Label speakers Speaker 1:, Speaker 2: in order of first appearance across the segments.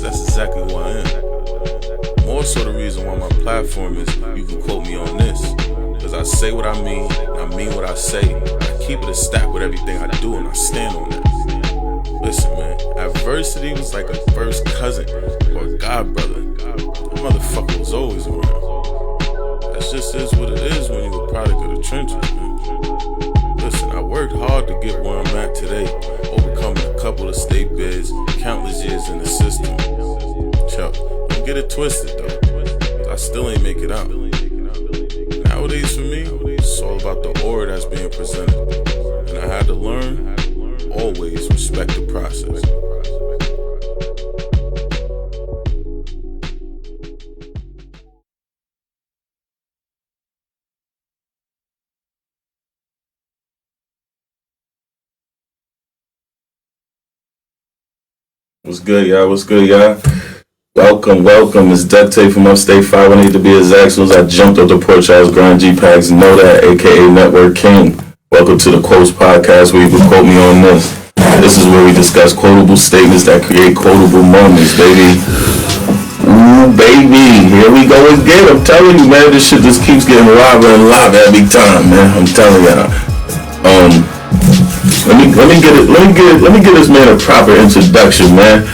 Speaker 1: That's exactly who I am. More so the reason why my platform is you can quote me on this. Because I say what I mean, and I mean what I say. I keep it a stack with everything I do, and I stand on that. Listen, man, adversity was like a first cousin or a god brother. That motherfucker was always around. That just is what it is when you're a product of the trenches, man. Listen, I worked hard to get where I'm at today, overcoming a couple of state bids, countless years in the system. Chuck, don't get it twisted though. I still ain't make it out. Nowadays for me, it's all about the aura that's being presented. And I had to learn, always respect the process. What's good, y'all? What's good, y'all? Welcome. It's Duct Tape from Upstate 518 to be exact. As soon as I jumped up the porch, I was grinding G-Packs. Know that, aka Network King. Welcome to the Quotes Podcast, where you can quote me on this. This is where we discuss quotable statements that create quotable moments, baby. Ooh, baby. Here we go again. I'm telling you, man, this shit just keeps getting liver and liver every time, man. I'm telling y'all. Let me get this man a proper introduction, man.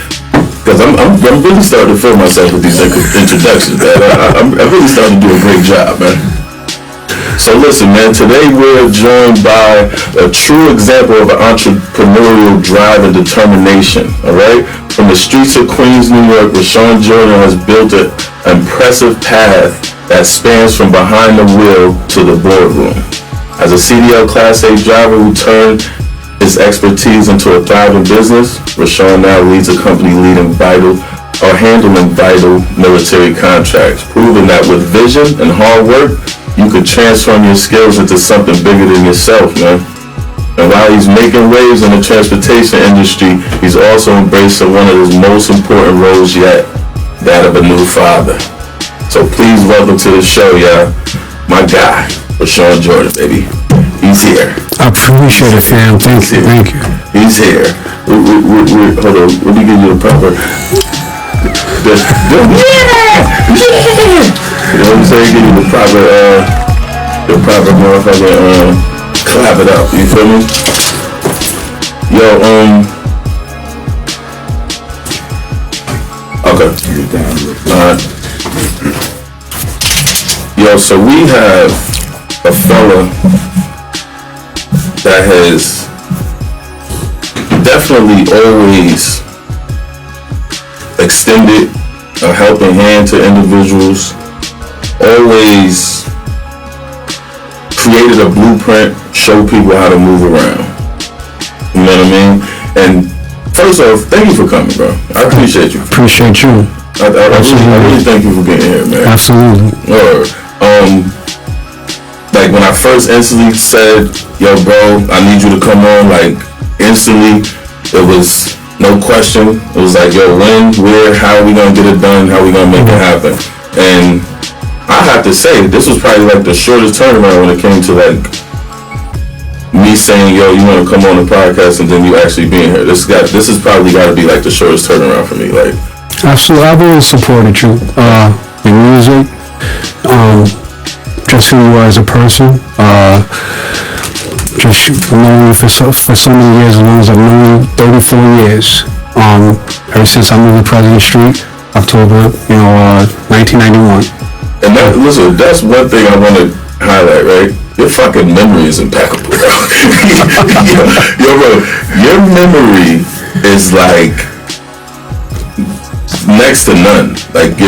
Speaker 1: Because I'm really starting to feel myself with these introductions, man. I'm really starting to do a great job, man. So listen, man, today we're joined by a true example of an entrepreneurial drive and determination, all right? From the streets of Queens, New York, Rahshawn has built an impressive path that spans from behind the wheel to the boardroom. As a CDL Class A driver who turned his expertise into a thriving business, Rahshawn now leads a company handling vital military contracts, proving that with vision and hard work, you could transform your skills into something bigger than yourself, man. And while he's making waves in the transportation industry, he's also embracing one of his most important roles yet, that of a new father. So please welcome to the show, y'all, my guy, Rahshawn Jordan, baby. He's here.
Speaker 2: I appreciate it, fam. Thank you.
Speaker 1: He's here. Hold on. Let me give you the proper. Yeah! You know what I'm saying? Give you the proper motherfucker. Clap it up. You feel me? Yo, Okay. Yo, so we have a fella that has definitely always extended a helping hand to individuals, always created a blueprint, show people how to move around. You know what I mean? And first off, thank you for coming, bro. I appreciate you.
Speaker 2: Appreciate you.
Speaker 1: I really thank you for getting here, man.
Speaker 2: Absolutely.
Speaker 1: Like when I first instantly said, yo bro, I need you to come on, like instantly, it was no question. It was like, yo, when, where, how are we gonna get it done? How are we gonna make it happen? And I have to say, this was probably like the shortest turnaround when it came to like me saying, yo, you wanna come on the podcast and then you actually being here. This has probably gotta be like the shortest turnaround for me. Like,
Speaker 2: absolutely, I've always supported you. Your music, just who you are as a person, just knowing you for so many years, as long as I've known you, 34 years, ever since I moved to President Street, October, 1991.
Speaker 1: And listen, that's one thing I want to highlight, right? Your fucking memory is impeccable, bro. Yo, bro, your memory is like next to none. Like,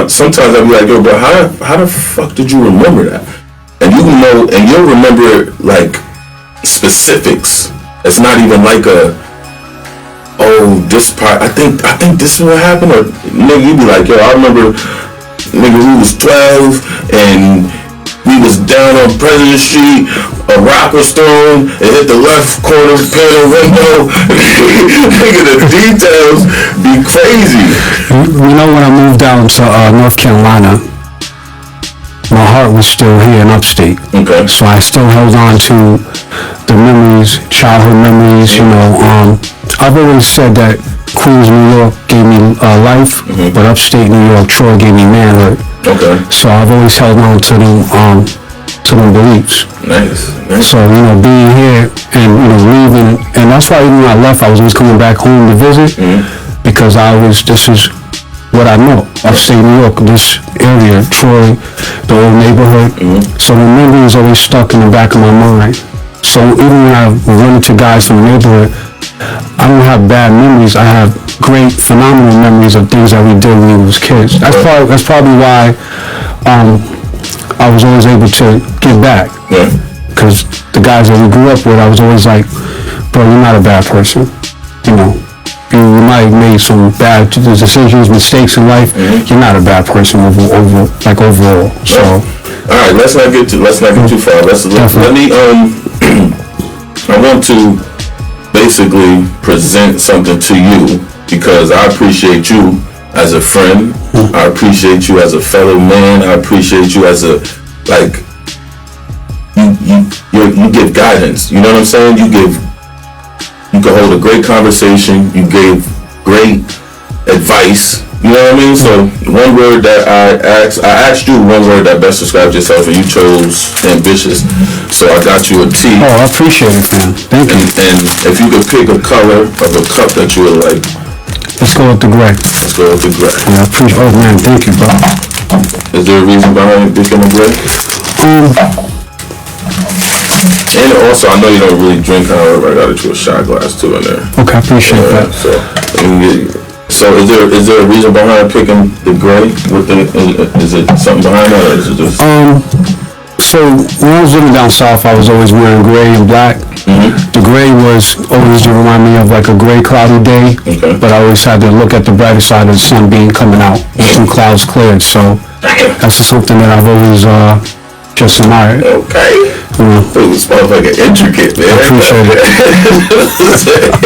Speaker 1: sometimes I'll be like, yo, bro, how the fuck did you remember that? And you'll remember like specifics. It's not even like this part. I think this is what happened. Or nigga, you be like, yo, I remember, nigga, we was 12 and we was down on President Street, a rock was thrown, it hit the left corner panel window. Nigga, the details be crazy.
Speaker 2: You know, when I moved down to North Carolina, my heart was still here in upstate.
Speaker 1: Okay.
Speaker 2: So I still held on to the memories, childhood memories, I've always said that Queens, New York gave me life, but upstate New York, Troy gave me manhood.
Speaker 1: Okay.
Speaker 2: So I've always held on to them beliefs.
Speaker 1: Nice.
Speaker 2: So, being here and, leaving, and that's why even when I left, I was always coming back home to visit, because this is what I know. Upstate New York, this area, Troy, the old neighborhood. So the memory is always stuck in the back of my mind. So even when I run into guys from the neighborhood, I don't have bad memories. I have great, phenomenal memories of things that we did when we was kids. That's probably why I was always able to give back. Because the guys that we grew up with, I was always like, bro, you're not a bad person. You might have made some bad decisions, mistakes in life. You're not a bad person overall. So,
Speaker 1: all right, let's not get too far. Let me I want to basically present something to you because I appreciate you as a friend. I appreciate you as a fellow man. I appreciate you as a you give guidance. You know what I'm saying? You can hold a great conversation. You gave great advice. You know what I mean? So one word that I asked you one word that best describes yourself, and you chose ambitious. So I got you a T.
Speaker 2: Oh, I appreciate it, man. Thank you.
Speaker 1: And if you could pick a color of a cup that you would like.
Speaker 2: Let's go with the gray.
Speaker 1: Let's go with the gray.
Speaker 2: Yeah, I appreciate. Oh man, thank you, bro.
Speaker 1: Is there a reason behind picking the gray? And also, I know you don't really drink. However, I got you a shot glass too in there.
Speaker 2: Okay, I appreciate that.
Speaker 1: So is there a reason behind picking the gray? Is it something behind that, or is it just?
Speaker 2: So when I was living down south, I was always wearing gray and black. The gray was always to remind me of like a gray, cloudy day.
Speaker 1: Okay.
Speaker 2: But I always had to look at the brighter side of the sun being coming out with some clouds cleared. So that's just something that I've always just admired.
Speaker 1: Okay. This motherfucker intricate, man.
Speaker 2: I appreciate it.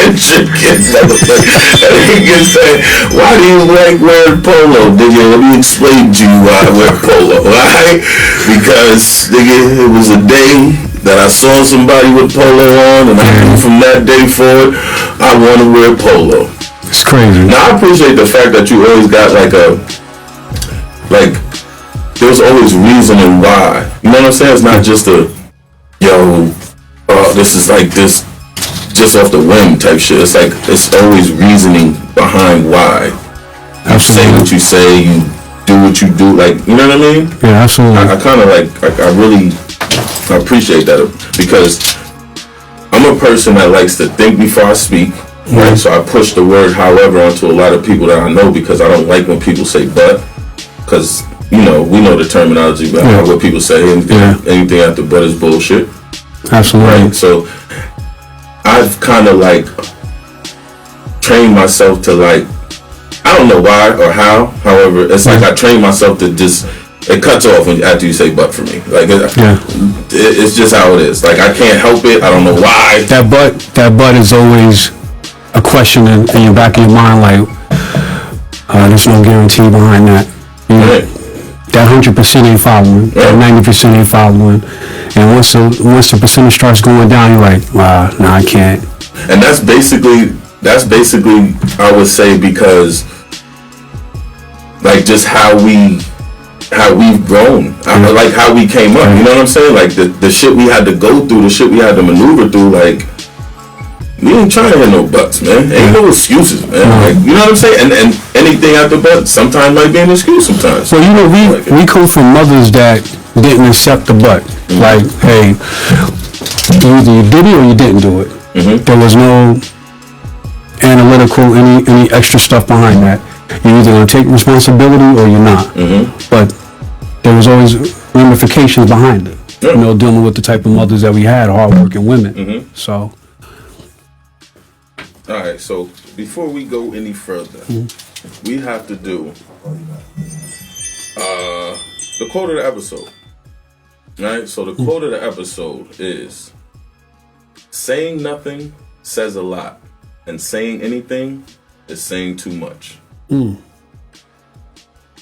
Speaker 1: Intricate motherfucker. And he can say, why do you like wearing polo? Nigga, let me explain to you why I wear polo. Right? Because, nigga, it was a day that I saw somebody with polo on, and I knew from that day forward, I want to wear polo.
Speaker 2: It's crazy.
Speaker 1: Now, I appreciate the fact that you always got there's always reasoning why. You know what I'm saying? It's not just this is like this just off the whim type shit. It's like it's always reasoning behind why. You say what you say, you do what you do, like, you know what I mean?
Speaker 2: Yeah, absolutely.
Speaker 1: I kind of I really appreciate that because I'm a person that likes to think before I speak, right? So I push the word however onto a lot of people that I know because I don't like when people say but, because we know the terminology behind what people say. Anything after but is bullshit.
Speaker 2: Absolutely.
Speaker 1: Right? So I've kind of trained myself to I don't know why or how. However, it's I trained myself to just it cuts off after you say but for me. It's just how it is. I can't help it. I don't know why.
Speaker 2: That but is always a question in your back of your mind. There's no guarantee behind that. That 100% ain't following. That 90% ain't following. And once the percentage starts going down, you're like, wow, no, I can't.
Speaker 1: And that's basically I would say because just how we've grown, how we came up. You know what I'm saying? The shit we had to go through, the shit we had to maneuver through. We ain't trying to hit no buts, man. Ain't no excuses, man. You know what I'm saying? And anything after but sometimes might be an excuse sometimes.
Speaker 2: Well, we come from mothers that didn't accept the but. Hey, either you did it or you didn't do it. There was no analytical, any extra stuff behind that. You're either going to take responsibility or you're not. But there was always ramifications behind it. Dealing with the type of mothers that we had, hardworking women. So.
Speaker 1: All right, so before we go any further, we have to do the quote of the episode. All right, so the quote of the episode is, saying nothing says a lot, and saying anything is saying too much.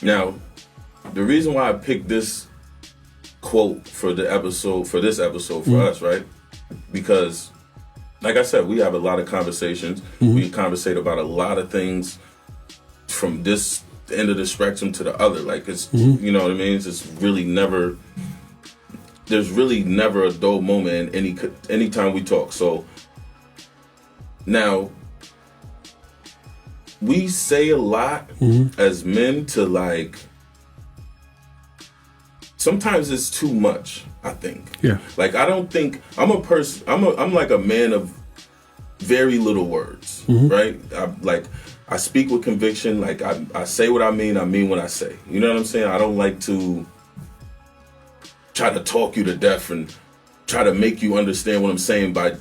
Speaker 1: Now, the reason why I picked this quote for this episode for us, right? Because like I said, we have a lot of conversations. We conversate about a lot of things from this end of the spectrum to the other. Like it's, you know what I mean? It's really never. There's really never a dull moment in any time we talk. So now we say a lot as men to like. Sometimes it's too much, I think.
Speaker 2: Yeah.
Speaker 1: Like I don't think I'm a person. I'm like a man of very little words, right? I speak with conviction. Like I say what I mean what I say. You know what I'm saying? I don't like to try to talk you to death and try to make you understand what I'm saying by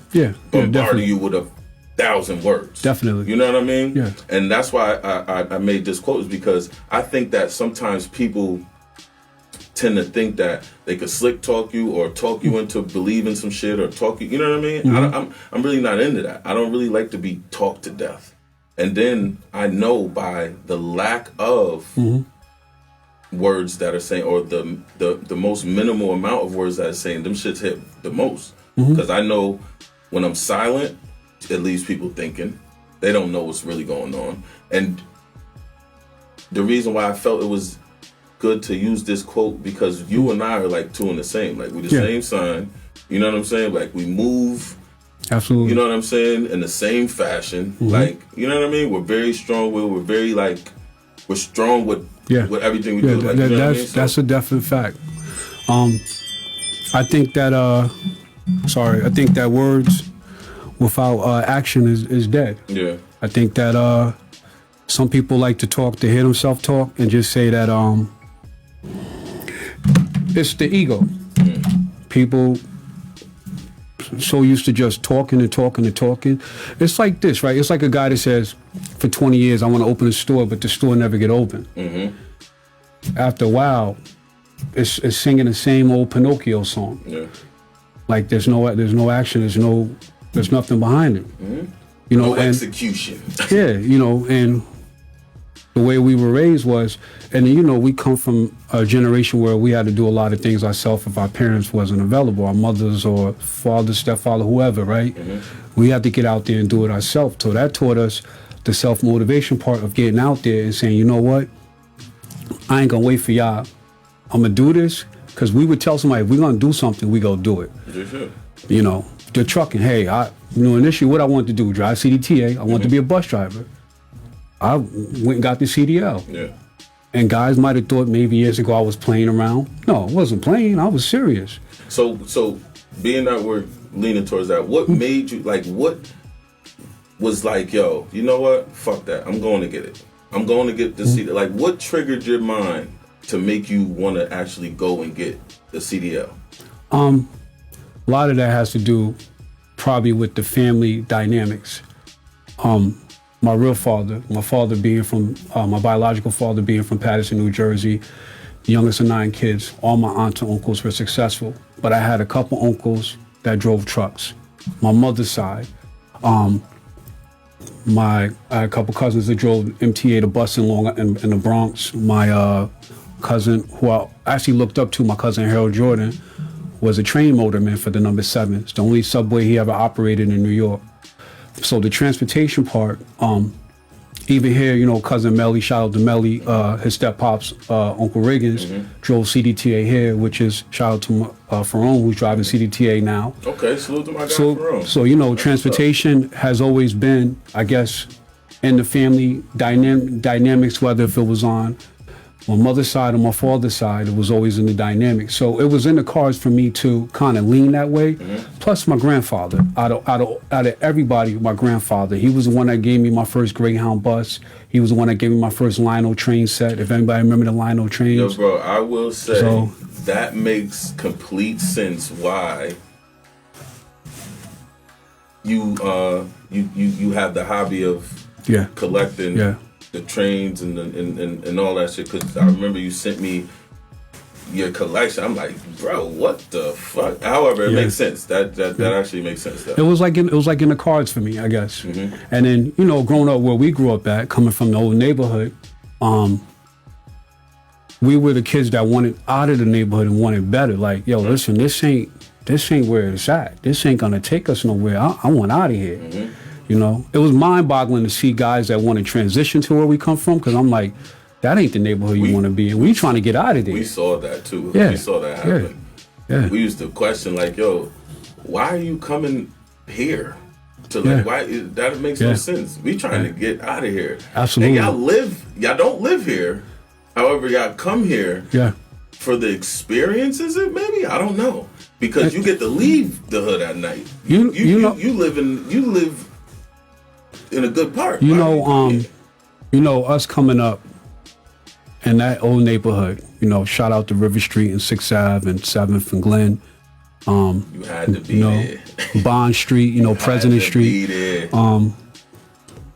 Speaker 1: bombarding you with 1,000 words.
Speaker 2: Definitely.
Speaker 1: You know what I mean?
Speaker 2: Yeah.
Speaker 1: And that's why I made this quote, is because I think that sometimes people tend to think that they could slick talk you or talk you into believing some shit or talk you know what I mean? I'm really not into that. I don't really like to be talked to death. And then I know by the lack of words that are saying, or the most minimal amount of words that are saying, them shits hit the most. Because I know when I'm silent, it leaves people thinking. They don't know what's really going on. And the reason why I felt it was good to use this quote, because you and I are like two in the same. Like, we're the same sign. You know what I'm saying? Like, we move.
Speaker 2: Absolutely.
Speaker 1: You know what I'm saying? In the same fashion. Like, you know what I mean? We're very strong. We're very like, we're strong with everything we do. Like, you know what I mean?
Speaker 2: That's a definite fact. I think that I think that words without action is dead.
Speaker 1: Yeah.
Speaker 2: I think that some people like to talk to hear themselves talk and just say that it's the ego. People so used to just talking and talking and talking. It's like this, right? It's like a guy that says, for 20 years, I want to open a store, but the store never get open. After a while, it's singing the same old Pinocchio song. Yeah. Like there's no action, there's nothing behind it. You know,
Speaker 1: no execution.
Speaker 2: Yeah, you know, and the way we were raised was, and you know, we come from a generation where we had to do a lot of things ourselves if our parents wasn't available, our mothers or father, stepfather, whoever, right? We had to get out there and do it ourselves. So that taught us the self-motivation part of getting out there and saying, you know what, I ain't gonna wait for y'all. I'm gonna do this, because we would tell somebody, if we're gonna do something, we gonna do it. You know, the trucking, hey, initially what I wanted to do, drive CDTA, I wanted to be a bus driver. I went and got the CDL. Yeah. And guys might have thought maybe years ago I was playing around. No, I wasn't playing. I was serious.
Speaker 1: So being that we're leaning towards that, what made you, like, what was like, yo, you know what? Fuck that. I'm going to get it. I'm going to get the CDL. Like, what triggered your mind to make you want to actually go and get the CDL?
Speaker 2: A lot of that has to do probably with the family dynamics. My real father, my biological father being from Paterson, New Jersey, the youngest of 9 kids, all my aunts and uncles were successful, but I had a couple uncles that drove trucks. My mother's side, I had a couple cousins that drove MTA, the bus in the Bronx. My cousin, who I actually looked up to, my cousin Harold Jordan, was a train motorman for the number 7. It's the only subway he ever operated in New York. So the transportation part, even here, you know, cousin Melly, shout out to Melly, his step-pops, Uncle Riggins, drove CDTA here, which is shout out to Ferone, who's driving CDTA now. Okay, salute to my guy Ferone. So, you know, transportation has always been, I guess, in the family dynamics, whether if it was on my mother's side or my father's side, it was always in the dynamic. So it was in the cards for me to kind of lean that way. Plus my grandfather, out of everybody, my grandfather, he was the one that gave me my first Greyhound bus. He was the one that gave me my first Lionel train set. If anybody remember the Lionel trains. Yo,
Speaker 1: bro, I will say that makes complete sense why you have the hobby of collecting the trains and all that shit, because I remember you sent me your collection. I'm like, bro, what the fuck? However, it makes sense. That actually makes sense. Though.
Speaker 2: It was like in the cards for me, I guess. And then, you know, growing up where we grew up at, coming from the old neighborhood, we were the kids that wanted out of the neighborhood and wanted better. Like, yo, listen, this ain't this ain't where it's at. This ain't gonna take us nowhere. I want out of here.
Speaker 1: Mm-hmm.
Speaker 2: You know, it was mind-boggling to see guys that want to transition to where we come from, because I'm like, that ain't the neighborhood you want to be in. We trying to get out of there.
Speaker 1: We saw that too.
Speaker 2: Yeah.
Speaker 1: We saw that happen.
Speaker 2: Yeah.
Speaker 1: We used to question like, yo, why are you coming here? To like, why? That makes no sense. We trying to get out of here.
Speaker 2: Absolutely.
Speaker 1: And y'all don't live here. However, y'all come here.
Speaker 2: Yeah.
Speaker 1: For the experience, is it maybe? I don't know. Because you get to leave the hood at night. You live in a good part.
Speaker 2: You know, us coming up in that old neighborhood, you know, shout out to River Street and 6th Ave and 7th and Glen.
Speaker 1: You had to be there.
Speaker 2: Bond Street, you know, President Street.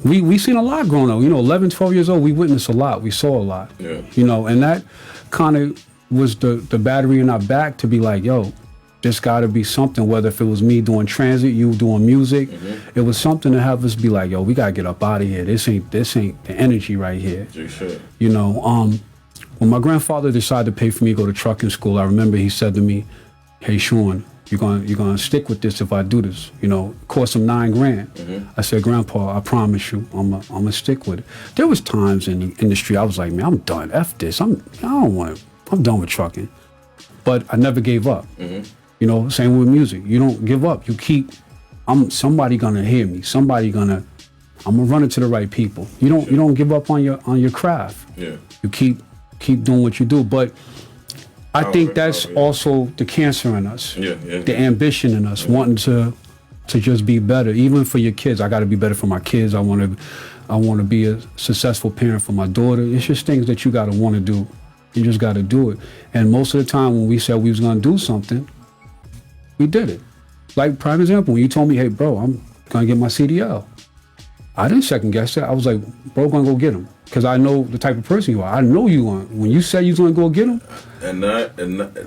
Speaker 2: We seen a lot growing up. You know, 11, 12 years old, we witnessed a lot. We saw a lot.
Speaker 1: Yeah.
Speaker 2: You know, and that kind of was the battery in our back to be like, yo, there's got to be something, whether if it was me doing transit, you doing music, it was something to have us be like, yo, we got to get up out of here. This ain't the energy right here.
Speaker 1: Sure.
Speaker 2: You know, when my grandfather decided to pay for me to go to trucking school, I remember he said to me, hey, Sean, you're gonna stick with this if I do this. You know, it cost him $9,000. I said, Grandpa, I promise you, I'm gonna stick with it. There was times in the industry I was like, man, I'm done. F this. I'm done with trucking. But I never gave up. You know, same with music. You don't give up. You keep. Somebody gonna hear me. I'm gonna run it to the right people. You don't give up on your craft.
Speaker 1: Yeah.
Speaker 2: You keep doing what you do. But I think that's also the cancer in us. The ambition in us, wanting to just be better, even for your kids. I got to be better for my kids. I want to be a successful parent for my daughter. It's just things that you got to want to do. You just got to do it. And most of the time when we said we was going to do something, we did it. Like, prime example, when you told me, hey, bro, I'm going to get my CDL. I didn't second guess it. I was like, bro, going to go get him. Because I know the type of person you are. I know you want. When you said you was going to go get him.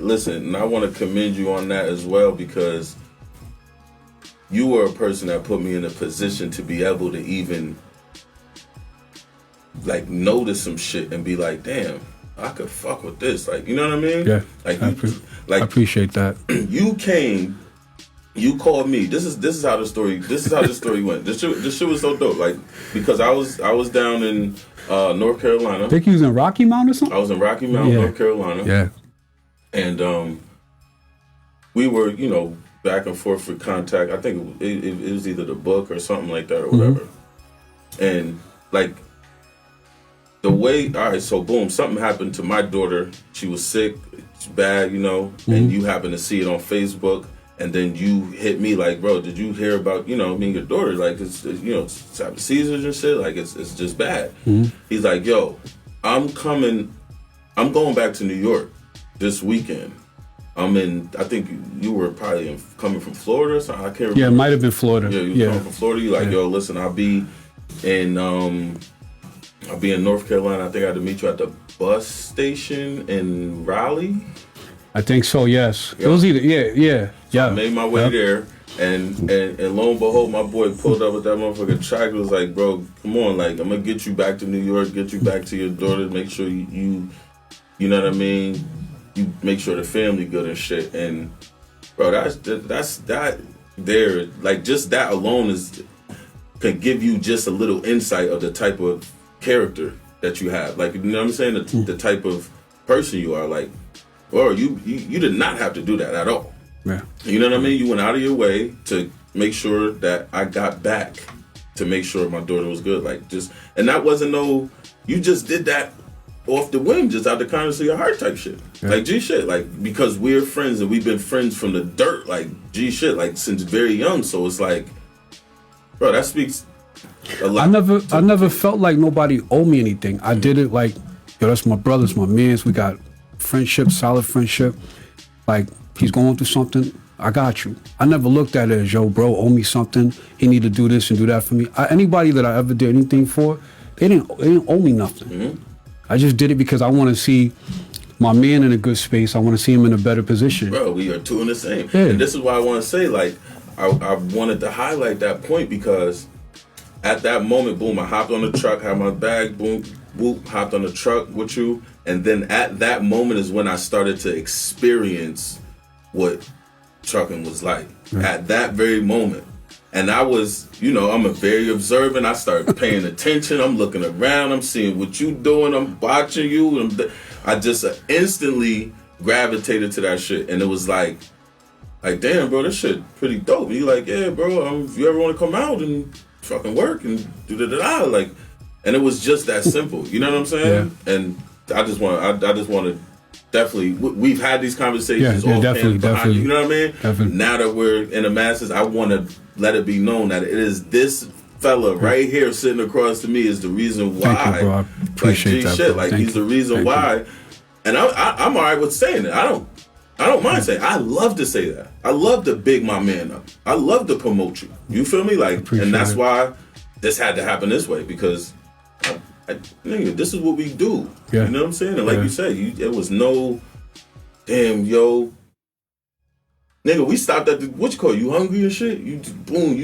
Speaker 1: Listen, I want to commend you on that as well, because you were a person that put me in a position to be able to even like notice some shit and be like, damn, I could fuck with this. Like, you know what I mean?
Speaker 2: Yeah.
Speaker 1: Like,
Speaker 2: I appreciate that.
Speaker 1: You came, you called me. This is how the story went. This shit was so dope. Like, because I was down in North Carolina.
Speaker 2: I think you was in Rocky Mount or something?
Speaker 1: I was in Rocky Mount, North Carolina.
Speaker 2: Yeah.
Speaker 1: And we were, you know, back and forth for contact. I think it was either the book or something like that or whatever. And like the way, all right, so boom, something happened to my daughter. She was sick, it's bad, you know, and you happened to see it on Facebook. And then you hit me like, bro, did you hear about, you know, me and your daughter? Like, it's you know, it's having seizures and shit. Like, it's just bad. He's like, yo, I'm going back to New York this weekend. I think you were probably coming from Florida or something. I can't remember.
Speaker 2: Yeah, it might have been Florida.
Speaker 1: Yeah, you were coming from Florida. You like, yo, listen, I'll be in North Carolina. I think I had to meet you at the bus station in Raleigh.
Speaker 2: I think so, yes. It was either, yeah.
Speaker 1: I made my way there, and lo and behold, my boy pulled up with that motherfucking tractor. Was like, bro, come on, like, I'm gonna get you back to New York, get you back to your daughter, make sure you know what I mean. You make sure the family good and shit. And bro, that's that there. Like, just that alone can give you just a little insight of the type of character that you have. Like, you know what I'm saying? The type of person you are. Like, or you did not have to do that at all.
Speaker 2: Yeah.
Speaker 1: You know what I mean? You went out of your way to make sure that I got back, to make sure my daughter was good. Like, and that wasn't you just did that off the whim, just out the kindness of your heart type shit. Yeah. Like, G shit. Like, because we're friends and we've been friends from the dirt. Like, G shit. Like, since very young. So it's like, bro, that speaks a lot.
Speaker 2: I never felt like nobody owed me anything. I did it like, yo, that's my brothers, my mans. We got friendship, solid friendship. Like, he's going through something, I got you. I never looked at it as, yo, bro, owe me something. He need to do this and do that for me. Anybody that I ever did anything for, they didn't owe me nothing. I just did it because I want to see my man in a good space. I want to see him in a better position.
Speaker 1: Bro, we are two in the same.
Speaker 2: Yeah.
Speaker 1: And this is why I want to say, like, I wanted to highlight that point, because at that moment, boom, I hopped on the truck, had my bag, boom, whoop, hopped on the truck with you. And then at that moment is when I started to experience what trucking was like at that very moment. And I was, I'm a very observant. I started paying attention. I'm looking around. I'm seeing what you doing. I'm watching you. I just instantly gravitated to that shit. And it was like, damn, bro, this shit pretty dope. And you like, yeah, bro, if you ever want to come out and fucking work and do like, and it was just that simple. You know what I'm saying? Yeah. And I just want to definitely, we've had these conversations.
Speaker 2: Yeah, definitely.
Speaker 1: You know what I mean?
Speaker 2: Definitely.
Speaker 1: Now that we're in the masses, I want to let it be known that it is this fella right here sitting across to me is the reason why.
Speaker 2: Thank you, bro. I appreciate that.
Speaker 1: Shit, like he's the reason why. And I'm all right with saying it. I don't mind saying it. I love to say that. I love to big my man up. I love to promote you. You feel me? Like, and that's why this had to happen this way, because nigga, this is what we do.
Speaker 2: Yeah.
Speaker 1: You know what I'm saying? And like you said, it was no damn yo. Nigga, we stopped at what you call it? You hungry and shit? You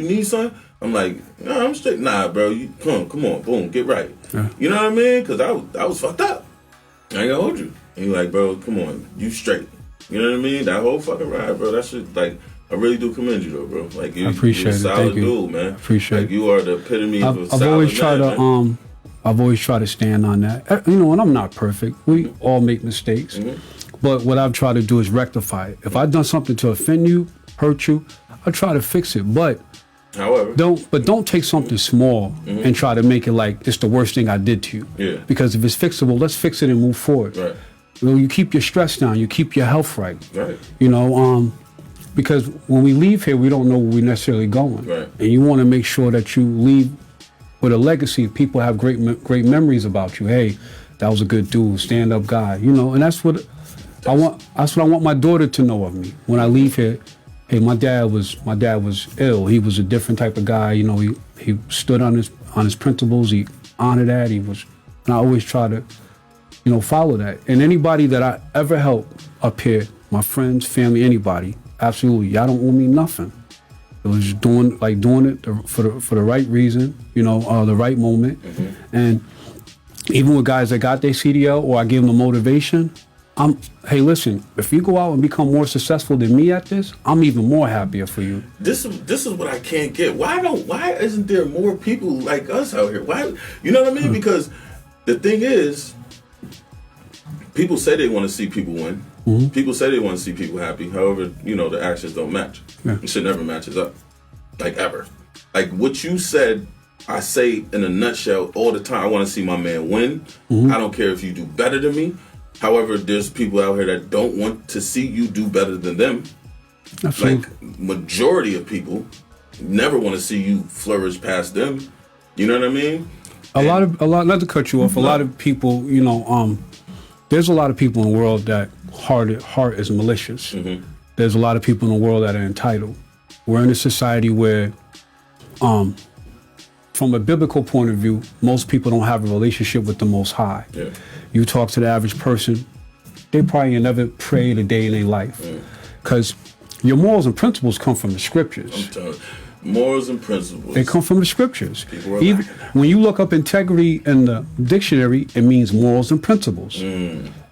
Speaker 1: need something? I'm like, nah, I'm straight. Nah, bro, you come on, boom, get right.
Speaker 2: Yeah.
Speaker 1: You know what I mean? Because I was fucked up. I ain't gonna hold you. And you like, bro, come on, you straight. You know what I mean? That whole fucking ride, bro. That shit, like, I really do commend you though, bro. Like, you're a solid dude, man.
Speaker 2: I appreciate it.
Speaker 1: You are the epitome of a solid
Speaker 2: I've always tried
Speaker 1: man.
Speaker 2: I've always tried to stand on that. And I'm not perfect. We all make mistakes. Mm-hmm. But what I've tried to do is rectify it. If I've done something to offend you, hurt you, I try to fix it. But don't take something small and try to make it like it's the worst thing I did to you.
Speaker 1: Yeah.
Speaker 2: Because if it's fixable, let's fix it and move forward.
Speaker 1: Right.
Speaker 2: You keep your stress down. You keep your health right.
Speaker 1: Right.
Speaker 2: Because when we leave here, we don't know where we're necessarily going.
Speaker 1: Right.
Speaker 2: And you want to make sure that you leave with a legacy. People have great memories about you. Hey, that was a good dude, stand-up guy. And that's what I want. That's what I want my daughter to know of me when I leave here. Hey, my dad was ill. He was a different type of guy. He stood on his principles. He honored that. And I always try to, follow that. And anybody that I ever helped up here, my friends, family, anybody, absolutely, y'all don't owe me nothing. It was doing it for the right reason, the right moment. Mm-hmm. And even with guys that got their CDL or I give them the motivation, hey, listen, if you go out and become more successful than me at this, I'm even more happier for you.
Speaker 1: This is what I can't get. Why isn't there more people like us out here? Why, you know what I mean? Because the thing is, people say they want to see people win. Mm-hmm. People say they want to see people happy. However, the actions don't match. Yeah. Shit never matches up. Like, ever. Like, what you said, I say in a nutshell all the time. I want to see my man win. Mm-hmm. I don't care if you do better than me. However, there's people out here that don't want to see you do better than them. Absolutely. Like, majority of people never want to see you flourish past them. You know what I mean? A lot, not to cut you off, a lot of people, there's a lot of people in the world that heart is malicious. Mm-hmm. There's a lot of people in the world that are entitled. We're in a society where, from a biblical point of view, most people don't have a relationship with the Most High. Yeah. You talk to the average person, they probably ain't never prayed a day in their life. Because your morals and principles come from the scriptures. I'm telling you, morals and principles. They come from the scriptures. Even when you look up integrity in the dictionary, it means morals and principles.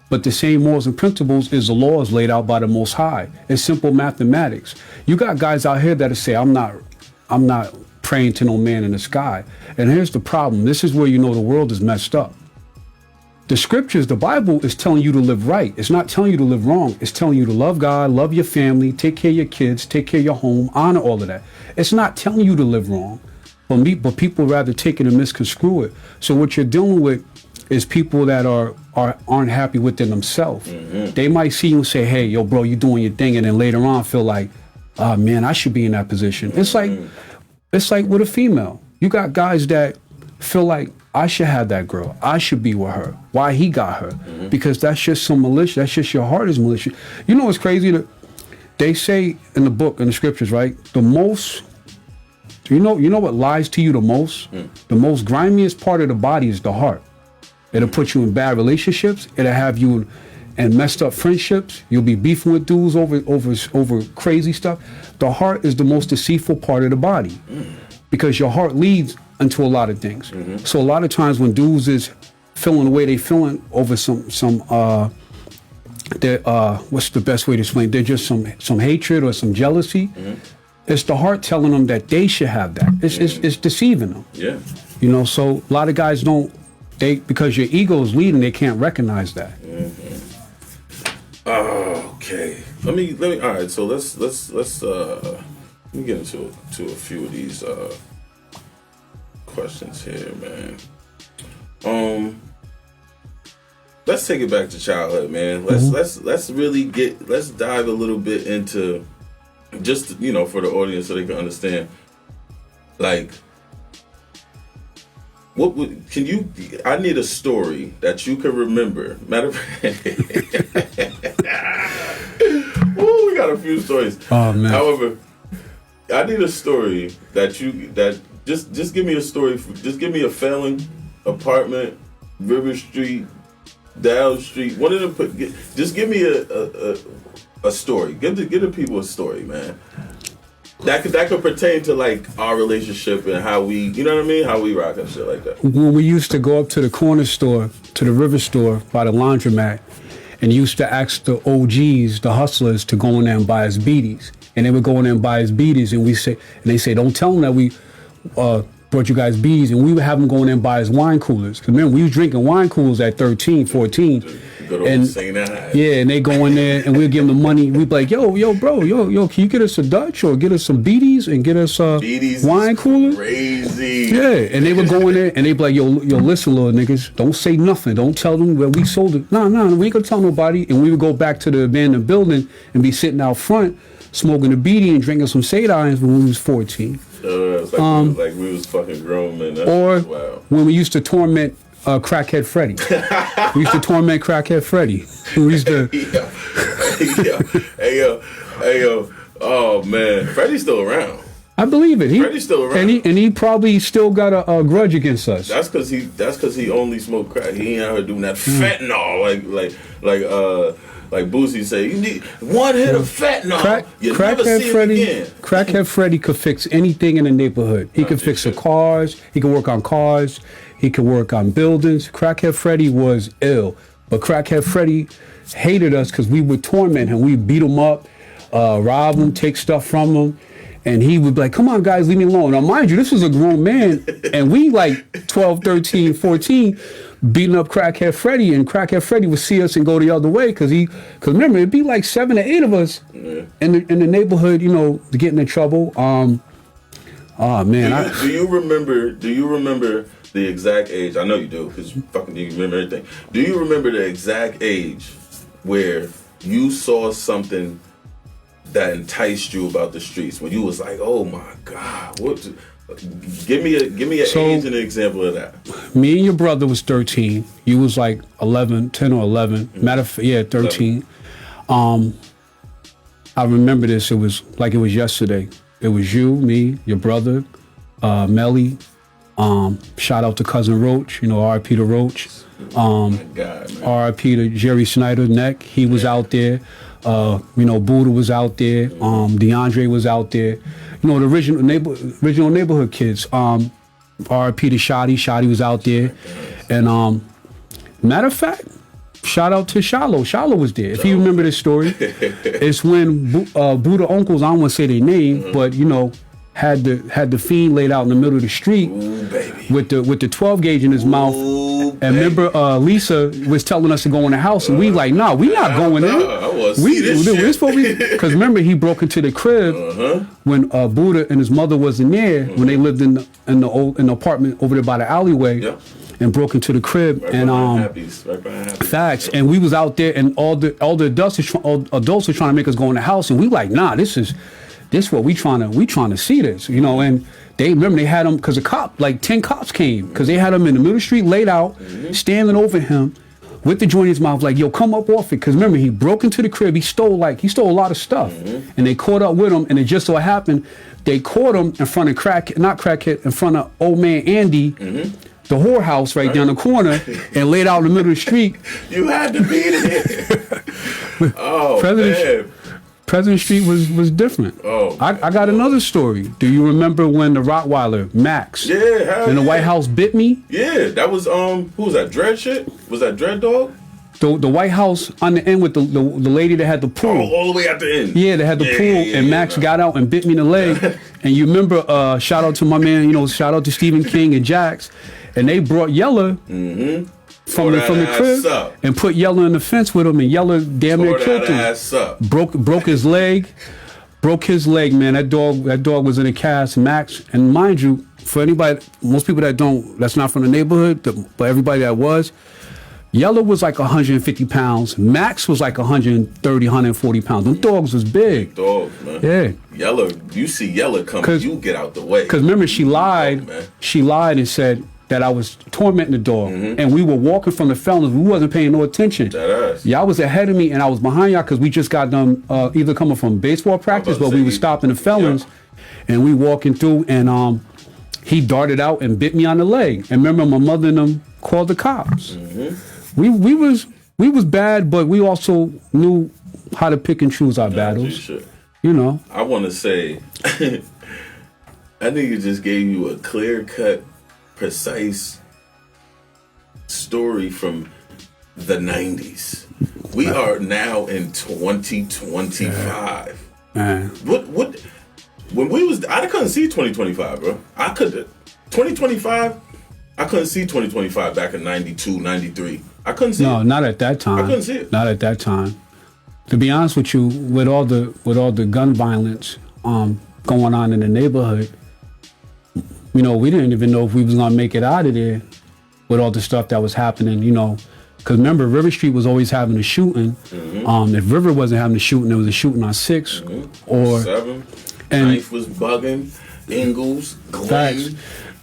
Speaker 1: But the same morals and principles is the laws laid out by the Most High. It's simple mathematics. You got guys out here that say, I'm not praying to no man in the sky. And here's the problem. This is where the world is messed up. The scriptures, the Bible is telling you to live right. It's not telling you to live wrong. It's telling you to love God, love your family, take care of your kids, take care of your home, honor all of that. It's not telling you to live wrong. But people rather take it and misconstrue it. So what you're dealing with is people that aren't happy within themselves. Mm-hmm. They might see you and say, hey, yo, bro, you doing your thing. And then later on feel like, oh, man, I should be in that position. Mm-hmm. It's like with a female. You got guys that feel like, I should have that girl. I should be with her. Why he got her? Mm-hmm. Because that's just some malicious. That's just your heart is malicious. You know what's crazy? That they say in the book, in the scriptures, right? The most, you know what lies to you the most? The most grimiest part of the body is the heart. It'll put you in bad relationships. It'll have you in messed up friendships. You'll be beefing with dudes over crazy stuff. The heart is the most deceitful part of the body because your heart leads into a lot of things. Mm-hmm. So a lot of times when dudes is feeling the way they feeling over some
Speaker 2: what's the best way to explain? They're just some hatred or some jealousy. It's the heart telling them that they should have that. It's deceiving them.
Speaker 1: Yeah.
Speaker 2: You know, so a lot of guys don't, because your ego is leading, they can't recognize that.
Speaker 1: Okay. Let me. All right. So let's let me get into a few of these questions here, man. Let's take it back to childhood, man. Let's really let's dive a little bit into, just, you know, for the audience so they can understand, like, I need a story that you can remember. Matter of fact, we got a few stories.
Speaker 2: Oh man.
Speaker 1: However, I need a story that just give me a story. Just give me a failing apartment, River Street, Dow Street. One of them. Just give me a story. Give the people a story, man. That could pertain to like our relationship and how we, you know what I mean, how we rock and shit like that.
Speaker 2: When we used to go up to the corner store, to the River store by the laundromat, and used to ask the OGs, the hustlers, to go in there and buy us beaties, and they would go in there and buy us beaties, and they say, don't tell them that we brought you guys beaties, and we would have them go in there and buy us wine coolers. Because remember, we was drinking wine coolers at 13, 14.
Speaker 1: Good old St. Ives.
Speaker 2: Yeah, and they go in there and we'll give them the money. We'd be like, yo, bro, can you get us a Dutch or get us some beaties and get us wine coolers?
Speaker 1: Crazy.
Speaker 2: Yeah, and they would go in there and they'd be like, yo, listen, little niggas, don't say nothing. Don't tell them where we sold it. No, we ain't gonna tell nobody. And we would go back to the abandoned building and be sitting out front smoking a beatie and drinking some St. Ives when we was 14.
Speaker 1: It's like we was fucking grown men.
Speaker 2: Or
Speaker 1: wow.
Speaker 2: when we used to torment Crackhead Freddy. We used to torment Crackhead Freddy. We used to.
Speaker 1: Hey yo. Oh man, Freddy's still around.
Speaker 2: I believe it.
Speaker 1: Freddy's still around,
Speaker 2: and he probably still got a grudge against us.
Speaker 1: That's because he only smoked crack. He ain't out here doing that fentanyl like Boosie say. You need one hit of fentanyl. You never see it again.
Speaker 2: Crackhead Freddy could fix anything in the neighborhood. He could fix the cars. He could work on cars. He could work on buildings. Crackhead Freddy was ill, but Crackhead Freddy hated us because we would torment him. We beat him up, rob him, take stuff from him. And he would be like, come on, guys, leave me alone. Now, mind you, this was a grown man, and we like 12, 13, 14, beating up Crackhead Freddy, and Crackhead Freddy would see us and go the other way, because remember, it'd be like 7 or 8 of us in the neighborhood, you know, getting in trouble. Oh, man.
Speaker 1: Do you remember the exact age? I know you do, because you remember everything. Do you remember the exact age where you saw something that enticed you about the streets, when you was like, oh my God, what? Give me an age and an example of that.
Speaker 2: Me and your brother was 13. You was like 11, 10 or 11. Matter of fact, yeah, 13. 11. I remember this. It was like it was yesterday. It was you, me, your brother, Melly. Shout out to Cousin Roach. You know, R.I.P. to Roach. R.I.P. to Jerry Snyder, Neck. He was out there. You know, Buddha was out there. DeAndre was out there. You know, the original neighborhood kids. R.I.P. to Shotty. Shotty was out there. And matter of fact, shout out to Shallow. Shallow was there. If you remember this story, it's when Buddha uncles, I don't want to say their name, but you know, had the fiend laid out in the middle of the street.
Speaker 1: Ooh, baby.
Speaker 2: with the 12 gauge in his mouth. And remember, Lisa was telling us to go in the house, and we like, nah, we not going in. We're supposed to, because remember, he broke into the crib when Buddha and his mother wasn't there, when they lived in the apartment over there by the alleyway, and broke into the crib, facts. And we was out there, and all the adults were trying to make us go in the house, and we like, nah, this what we trying to see this, you know. And they remember, they had him, because 10 cops came, because they had him in the middle of the street laid out, standing over him with the joint in his mouth, like, yo, come up off it. Because remember, he broke into the crib, he stole a lot of stuff, and they caught up with him. And it just so happened they caught him in front of in front of old man Andy, the whorehouse right down the corner, and laid out in the middle of the street.
Speaker 1: You had to be there. Oh, man.
Speaker 2: President Street was different.
Speaker 1: Oh,
Speaker 2: I got another story. Do you remember when the Rottweiler, Max,
Speaker 1: in
Speaker 2: the White House bit me?
Speaker 1: Yeah, that was, who was that, Dread shit? Was that Dread Dog?
Speaker 2: the White House on the end with the lady that had the pool.
Speaker 1: Oh, all the way at the end.
Speaker 2: Yeah, they had the pool, and Max got out and bit me in the leg. And you remember, shout out to my man, shout out to Srpmg and Jax, and they brought Yella from the crib and put Yella in the fence with him, and Yella damn near killed him. Broke his leg. Broke his leg, man. That dog was in a cast. Max, and mind you, for anybody, most people that's not from the neighborhood, but everybody that was, Yellow was like 150 pounds. Max was like 130, 140 pounds. Them dogs was big.
Speaker 1: Dogs, man.
Speaker 2: Yeah.
Speaker 1: Yellow, you see Yellow coming, you get out the way.
Speaker 2: Because remember, she lied. She lied and said that I was tormenting the dog, and we were walking from the felons. We wasn't paying no attention. Y'all was ahead of me, and I was behind y'all because we just got done either coming from baseball practice, but we were stopping the felons, and we walking through, and he darted out and bit me on the leg. And remember, my mother and them called the cops. We was bad, but we also knew how to pick and choose our battles.
Speaker 1: I want to say, I think it just gave you a clear-cut, precise story from the 90s. We are now in 2025.
Speaker 2: Man.
Speaker 1: What when we was, I couldn't see 2025, bro. 2025, I couldn't see 2025 back in 92, 93. I couldn't see it.
Speaker 2: Not at that time.
Speaker 1: I couldn't see it.
Speaker 2: Not at that time. To be honest with you, with all the gun violence going on in the neighborhood, we didn't even know if we was gonna make it out of there with all the stuff that was happening, Because remember, River Street was always having a shooting. If River wasn't having a shooting, there was a shooting on 6 or
Speaker 1: 7. And Knife was bugging. Ingalls, Glen.
Speaker 2: Facts.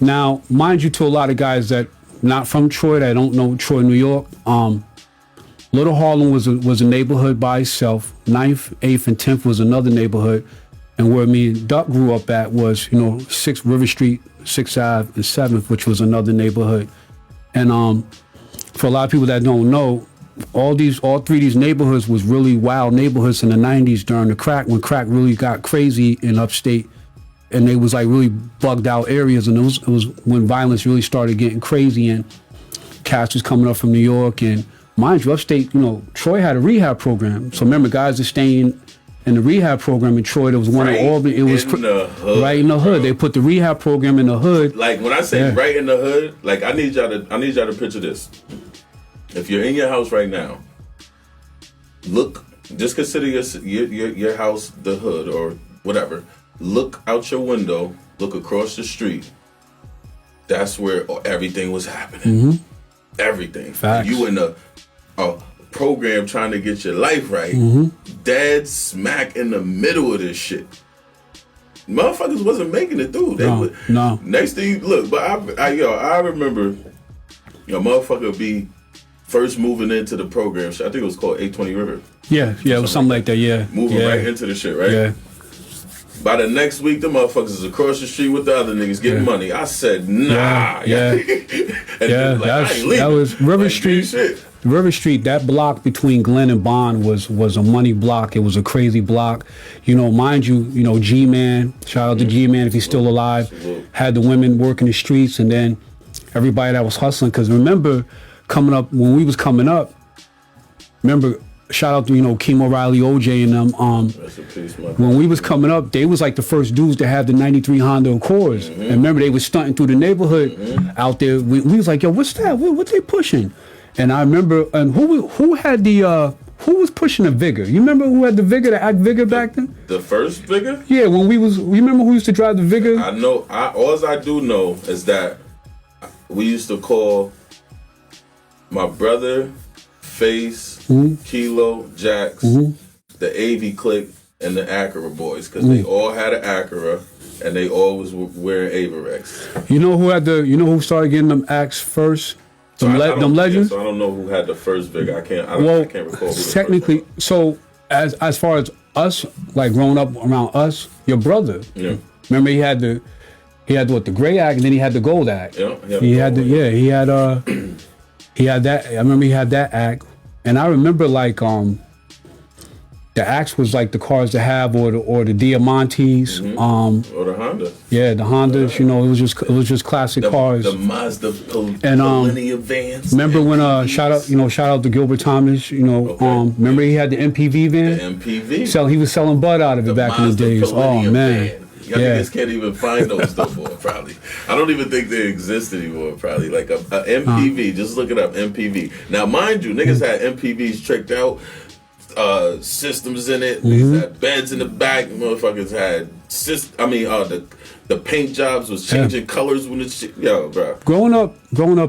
Speaker 2: Now, mind you, to a lot of guys that not from Troy, that don't know Troy, New York, Little Harlem was a neighborhood by itself. 9th, 8th, and 10th was another neighborhood. And where me and Duck grew up at was, 6th River Street, 6th Ave, and 7th, which was another neighborhood. And for a lot of people that don't know, all 3 of these neighborhoods was really wild neighborhoods in the 90s during the crack, when crack really got crazy in upstate. And they was like really bugged out areas, and it was when violence really started getting crazy, and cats was coming up from New York. And mind you, upstate, Troy had a rehab program. So remember, guys are staying in the rehab program in Troy. There was one in Albany. It was right in the hood. Bro. They put the rehab program in the hood.
Speaker 1: Like when I say right in the hood, like I need y'all to picture this. If you're in your house right now, look, just consider your house the hood or whatever. Look out your window, look across the street. That's where everything was happening. Everything.
Speaker 2: Facts.
Speaker 1: You in a program trying to get your life right. Dead smack in the middle of this shit. Motherfuckers wasn't making it through.
Speaker 2: No.
Speaker 1: Next thing you look, but I remember, motherfucker be first moving into the program. I think it was called 820 River.
Speaker 2: Yeah, it was something like that. Yeah,
Speaker 1: moving right into the shit, right?
Speaker 2: Yeah.
Speaker 1: By the next week, the motherfuckers is across the street with the other niggas getting money. I said, nah.
Speaker 2: That was River Street. River Street, that block between Glen and Bond was a money block. It was a crazy block. Mind you, G-Man, shout out to G-Man if he's still alive, had the women working the streets, and then everybody that was hustling. Because remember, when we was coming up, shout out to, Keem O'Reilly, OJ, and them. When we was coming up, they was like the first dudes to have the 93 Honda Accords. And remember, they was stunting through the neighborhood out there. We was like, yo, what's that? What they pushing? And I remember, and who had who was pushing the Vigor? You remember who had the Vigor, the Act Vigor back then?
Speaker 1: The first Vigor?
Speaker 2: Yeah, you remember who used to drive the Vigor?
Speaker 1: I know, all I do know is that we used to call my brother, Face, Kilo, Jax, the AV clique, and the Acura boys, because they all had an Acura and they all was wearing Avarex.
Speaker 2: You know who started getting them acts first? Them legends.
Speaker 1: So I don't know who had the first Vigor. I can't recall. Who
Speaker 2: Technically, so as far as us, like growing up around us, your brother. Yeah. Remember he had the gray act, and then he had the gold act. Yeah. He had that. I remember he had that act, and I remember like the acts was like the cars to have, or the Diamantes,
Speaker 1: or the Honda.
Speaker 2: Yeah, the Hondas. You know, it was just classic cars.
Speaker 1: The Mazda
Speaker 2: and
Speaker 1: Millennium vans.
Speaker 2: Remember when shout out to Gilbert Thomas. You know, remember he had the MPV van.
Speaker 1: The MPV.
Speaker 2: He was selling bud out of it back in the days. Oh man.
Speaker 1: Van. Y'all niggas can't even find those no more, probably. I don't even think they exist anymore, probably. Like a MPV, just look it up, MPV. Now, mind you, niggas had MPVs tricked out, systems in it. Niggas had beds in the back. Motherfuckers had, the paint jobs was changing colors when it's, yo, bro.
Speaker 2: Growing up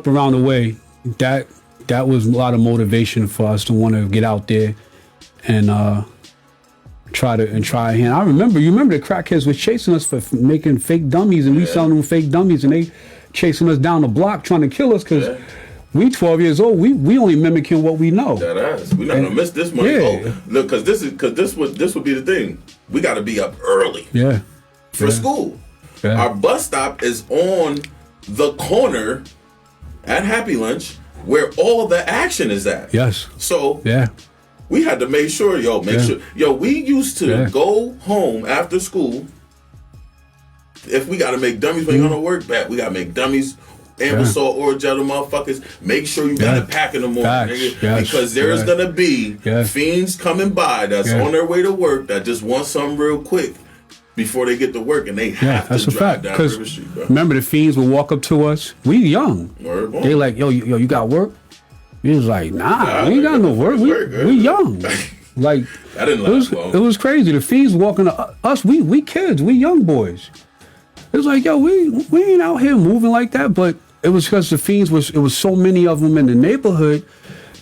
Speaker 2: around the way, that was a lot of motivation for us to want to get out there and try again. I remember the crackheads was chasing us for making fake dummies, and we selling them fake dummies, and they chasing us down the block trying to kill us because we 12 years old. We only mimicking what we know.
Speaker 1: That ass. We not gonna miss this money. Yeah. Oh, look, because this would be the thing. We got to be up early.
Speaker 2: Yeah.
Speaker 1: For school. Yeah. Our bus stop is on the corner at Happy Lunch where all the action is at.
Speaker 2: Yes.
Speaker 1: So
Speaker 2: yeah.
Speaker 1: We had to make sure, we used to go home after school. If we got to make dummies when you're going to work back, we got to make dummies, Ambassador or Jello motherfuckers. Make sure you got to pack in the morning, nigga, because there's going to be fiends coming by that's on their way to work that just want something real quick before they get to work, and they have to drive down River Street, bro.
Speaker 2: Remember, the fiends would walk up to us. We young. They like, yo, you got work? He was like, nah, we ain't got no work. We young. Like,
Speaker 1: I didn't
Speaker 2: it was crazy. The fiends walking to us. We kids. We young boys. It was like, yo, we ain't out here moving like that. But it was because the fiends it was so many of them in the neighborhood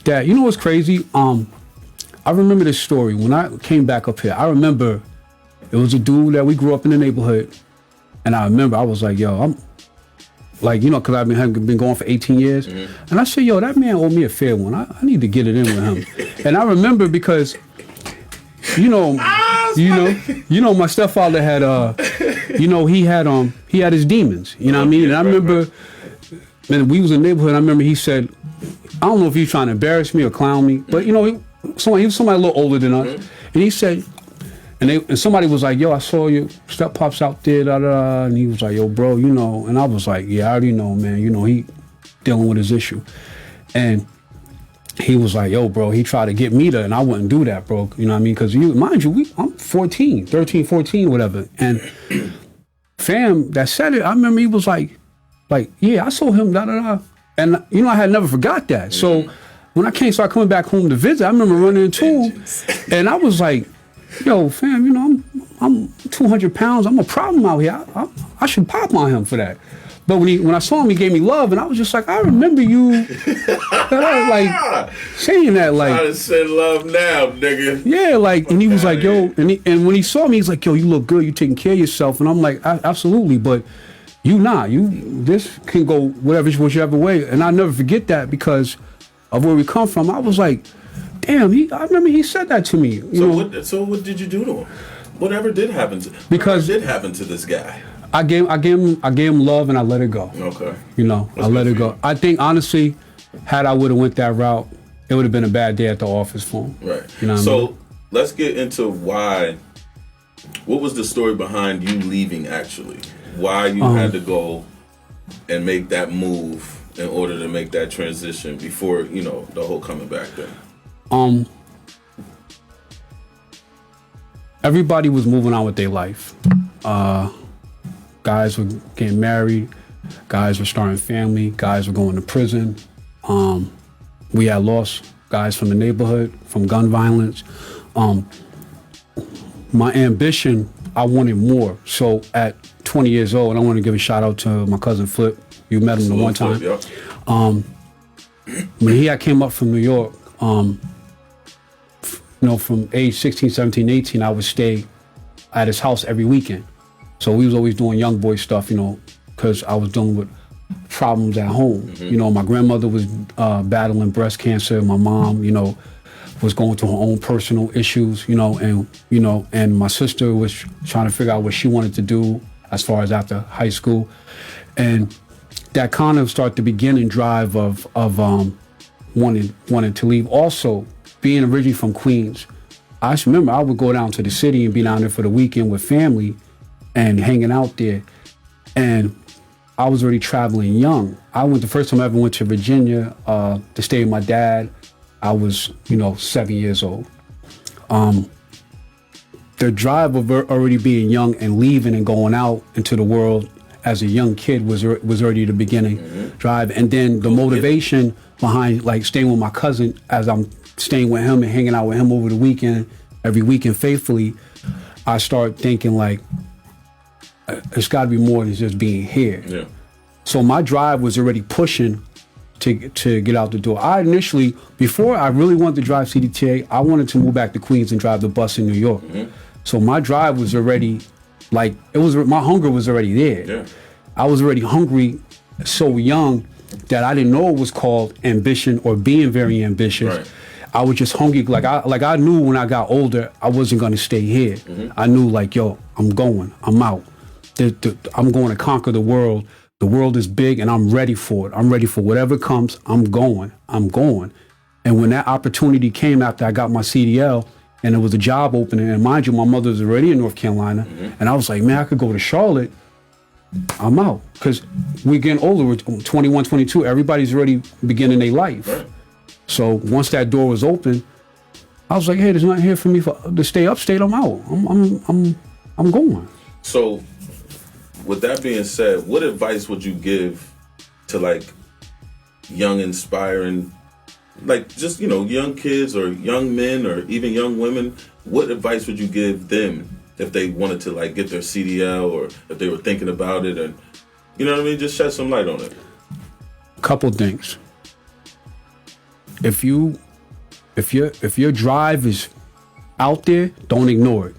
Speaker 2: that, you know what's crazy? I remember this story when I came back up here. I remember it was a dude that we grew up in the neighborhood, and I remember I was like, yo, I'm. Like, you know, because I've been going for 18 years. Mm-hmm. And I said, yo, that man owed me a fair one. I need to get it in with him. And I remember because, my stepfather had, he had his demons. You know what I mean? And I remember, man, we was in the neighborhood. And I remember he said, I don't know if he was trying to embarrass me or clown me, but, he was somebody a little older than us. Mm-hmm. And he said, and somebody was like, yo, I saw you, Step Pop's out there, and he was like, yo, bro, and I was like, yeah, I already know, man, he dealing with his issue. And he was like, yo, bro, he tried to get me to, and I wouldn't do that, bro, you know what I mean? Because, mind you, I'm 13, whatever. And fam, that said it, I remember he was like, yeah, I saw him, And, I had never forgot that. Mm-hmm. So when I started coming back home to visit, I remember running into him, and I was like, yo, fam, I'm 200 pounds. I'm a problem out here. I should pop on him for that. But when I saw him, he gave me love, and I was just like, I remember you, like saying that, like.
Speaker 1: I just said love now, nigga.
Speaker 2: Yeah, like, and he was like, yo, and when he saw me, he's like, yo, you look good. You taking care of yourself, and I'm like, absolutely, but this can go whichever way, and I'll never forget that because of where we come from. I was like. Damn, I remember he said that to me.
Speaker 1: So what did you do to him? Whatever did happen to this guy?
Speaker 2: I gave him love and I let it go.
Speaker 1: Okay.
Speaker 2: I let it go. I think honestly, had I would have went that route, it would have been a bad day at the office for him.
Speaker 1: Right. So let's get into why. What was the story behind you leaving? Actually, why you had to go and make that move in order to make that transition before the whole coming back thing.
Speaker 2: Everybody was moving on with their life. Guys were getting married. Guys were starting family. Guys were going to prison. We had lost guys from the neighborhood, from gun violence. My ambition, I wanted more. So at 20 years old, and I want to give a shout out to my cousin Flip. You met him the one time.
Speaker 1: Flip,
Speaker 2: yeah. When he came up from New York, from age 16, 17, 18, I would stay at his house every weekend. So we was always doing young boy stuff, because I was dealing with problems at home. Mm-hmm. My grandmother was battling breast cancer. My mom, was going through her own personal issues, and my sister was trying to figure out what she wanted to do as far as after high school. And that kind of started the beginning drive of wanting to leave. Also, being originally from Queens, I just remember I would go down to the city and be down there for the weekend with family and hanging out there. And I was already traveling young. The first time I ever went to Virginia to stay with my dad, I was, 7 years old. The drive of already being young and leaving and going out into the world as a young kid was already the beginning drive. And then the motivation behind like staying with my cousin as I'm staying with him and hanging out with him over the weekend, every weekend faithfully, I start thinking like, it's got to be more than just being here.
Speaker 1: Yeah.
Speaker 2: So my drive was already pushing to get out the door. I initially, before I really wanted to drive CDTA, I wanted to move back to Queens and drive the bus in New York. So my drive was already like, my hunger was already there.
Speaker 1: Yeah.
Speaker 2: I was already hungry so young that I didn't know it was called ambition or being very ambitious.
Speaker 1: Right.
Speaker 2: I was just hungry. Like I knew when I got older, I wasn't going to stay here. I knew like, yo, I'm out. I'm going to conquer the world. The world is big and I'm ready for it. I'm ready for whatever comes. I'm going. And when that opportunity came after I got my CDL and it was a job opening, and mind you, my mother was already in North Carolina, and I was like, man, I could go to Charlotte. I'm out. Because we're getting older. We're 21, 22. Everybody's already beginning their life.
Speaker 1: Right.
Speaker 2: So once that door was open, I was like, hey, there's nothing here for me to stay upstate. I'm out. I'm going.
Speaker 1: So, with that being said, what advice would you give to like young, inspiring, like just, young kids or young men or even young women? What advice would you give them if they wanted to like get their CDL or if they were thinking about it, and you know what I mean? Just shed some light on it.
Speaker 2: Couple things. If your drive is out there, don't ignore it,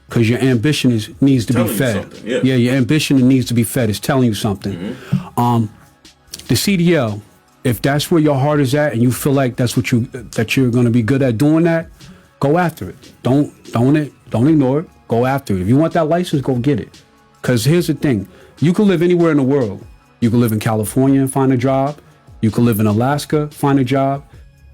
Speaker 2: because your ambition needs to be fed. Yeah, your ambition needs to be fed. It's telling you something. The CDL, if that's where your heart is at, and you feel like that you're going to be good at doing that, go after it. Don't ignore it. Go after it. If you want that license, go get it. Because here's the thing: you can live anywhere in the world. You can live in California and find a job. You can live in Alaska, find a job.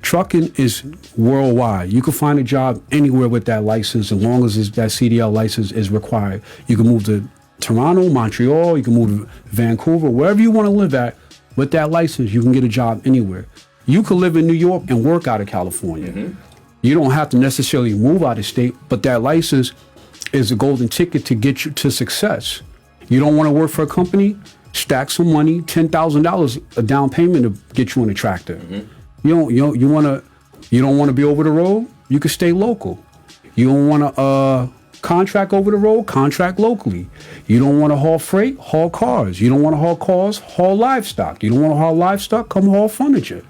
Speaker 2: Trucking is worldwide. You can find a job anywhere with that license as long as that CDL license is required. You can move to Toronto, Montreal, you can move to Vancouver, wherever you want to live at. With that license, you can get a job anywhere. You could live in New York and work out of California. You don't have to necessarily move out of state, but that license is a golden ticket to get you to success. You don't want to work for a company? Stack some money, $10,000 a down payment to get you in a tractor. You don't want to be over the road? You can stay local. You don't want to contract over the road? Contract locally. You don't want to haul freight? Haul cars. You don't want to haul cars? Haul livestock. You don't want to haul livestock? Come haul furniture.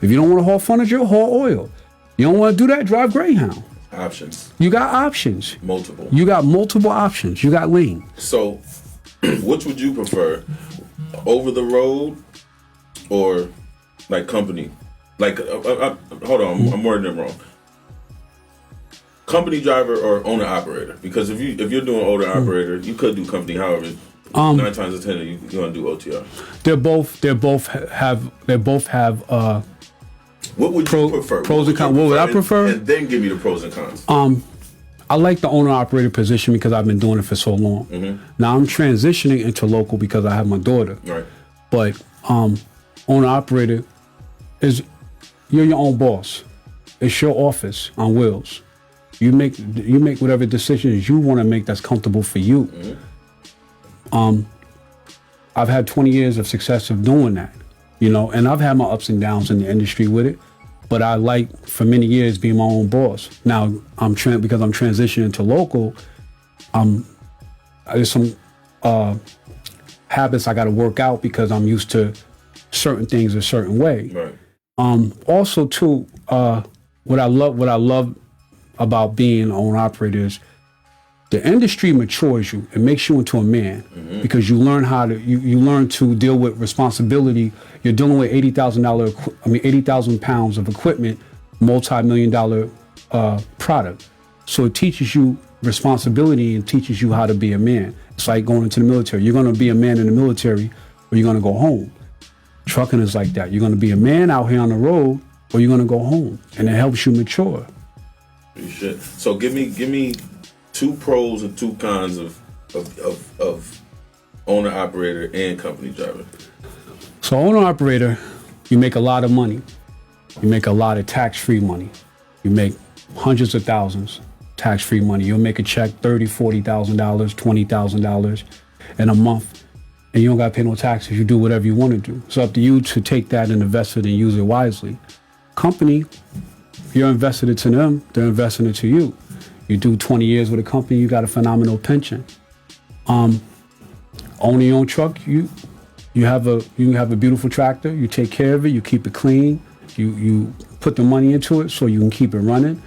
Speaker 2: If you don't want to haul furniture, haul oil. You don't want to do that? Drive Greyhound.
Speaker 1: Options.
Speaker 2: You got options.
Speaker 1: Multiple.
Speaker 2: You got multiple options. You got lane.
Speaker 1: So, which would you prefer? Over the road or like company? Like, hold on, I'm wording it wrong. Company driver or owner operator? Because if you're doing owner operator, you could do company. However, 9 times out of 10, you're gonna do OTR. They both have. What would you prefer?
Speaker 2: Pros and cons. What would I prefer?
Speaker 1: And then give me the pros and cons.
Speaker 2: I like the owner operator position because I've been doing it for so long. Now I'm transitioning into local because I have my daughter.
Speaker 1: Right.
Speaker 2: But owner operator is. You're your own boss. It's your office on wheels. You make whatever decisions you want to make that's comfortable for you. I've had 20 years of success of doing that, and I've had my ups and downs in the industry with it. But I like for many years being my own boss. Now because I'm transitioning to local. There's some habits I got to work out because I'm used to certain things a certain way.
Speaker 1: Right.
Speaker 2: Also, too, what I love about being an owner operator is the industry matures you. It makes you into a man because you learn you learn to deal with responsibility. You're dealing with $80,000 pounds of equipment, multi-million-dollar product. So it teaches you responsibility and teaches you how to be a man. It's like going into the military. You're going to be a man in the military, or you're going to go home. Trucking is like that. You're going to be a man out here on the road, or you're going to go home, and it helps you mature.
Speaker 1: You should. So give me 2 pros and 2 cons of owner operator and company driver?
Speaker 2: So owner operator, you make a lot of money. You make a lot of tax-free money. You make hundreds of thousands tax-free money. You'll make a check $30,000, $40,000, $20,000 in a month, and you don't got to pay no taxes. You do whatever you want to do. It's up to you to take that and invest it and use it wisely. Company, you're invested into them, they're investing into you. You do 20 years with a company, you got a phenomenal pension. Owning your own truck, you have a beautiful tractor, you take care of it, you keep it clean, you put the money into it so you can keep it running.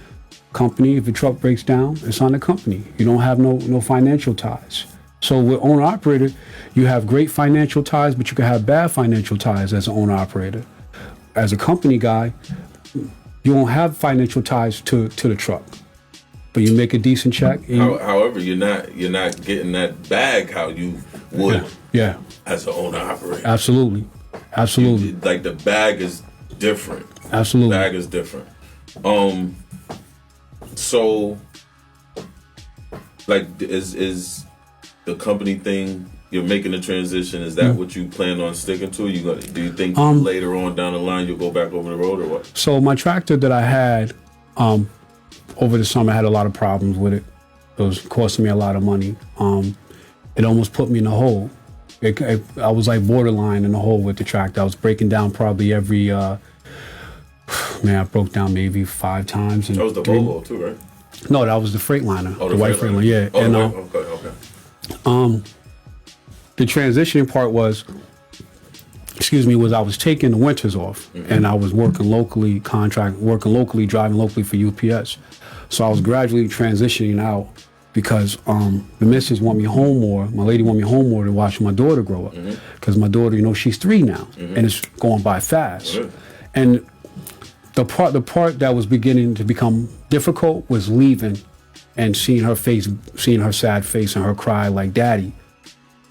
Speaker 2: Company, if the truck breaks down, it's on the company. You don't have no financial ties. So with owner operator, you have great financial ties, but you can have bad financial ties as an owner operator. As a company guy, you won't have financial ties to the truck, but you make a decent check.
Speaker 1: However, you're not getting that bag how you would as an owner operator.
Speaker 2: Absolutely.
Speaker 1: Like the bag is different.
Speaker 2: Absolutely.
Speaker 1: The bag is different. So, like, is the company thing, you're making the transition, is that what you plan on sticking to? Do you think later on down the line you'll go back over the road or what? So
Speaker 2: my tractor that I had over the summer, I had a lot of problems with it. It was costing me a lot of money. It almost put me in a hole. I was like borderline in the hole with the tractor. I was breaking down probably every I broke down maybe 5 times.
Speaker 1: That was the Volvo too, right?
Speaker 2: No, that was the Freightliner.
Speaker 1: Oh,
Speaker 2: the white Freightliner, yeah.
Speaker 1: Oh,
Speaker 2: and the transitioning part was I was taking the winters off, and I was working locally, driving locally for UPS. So I was gradually transitioning out because the missus want me home more. My lady want me home more to watch my daughter grow up. Because my daughter, she's 3 now, and it's going by fast. And the part that was beginning to become difficult was leaving and seeing her sad face and her cry like, Daddy.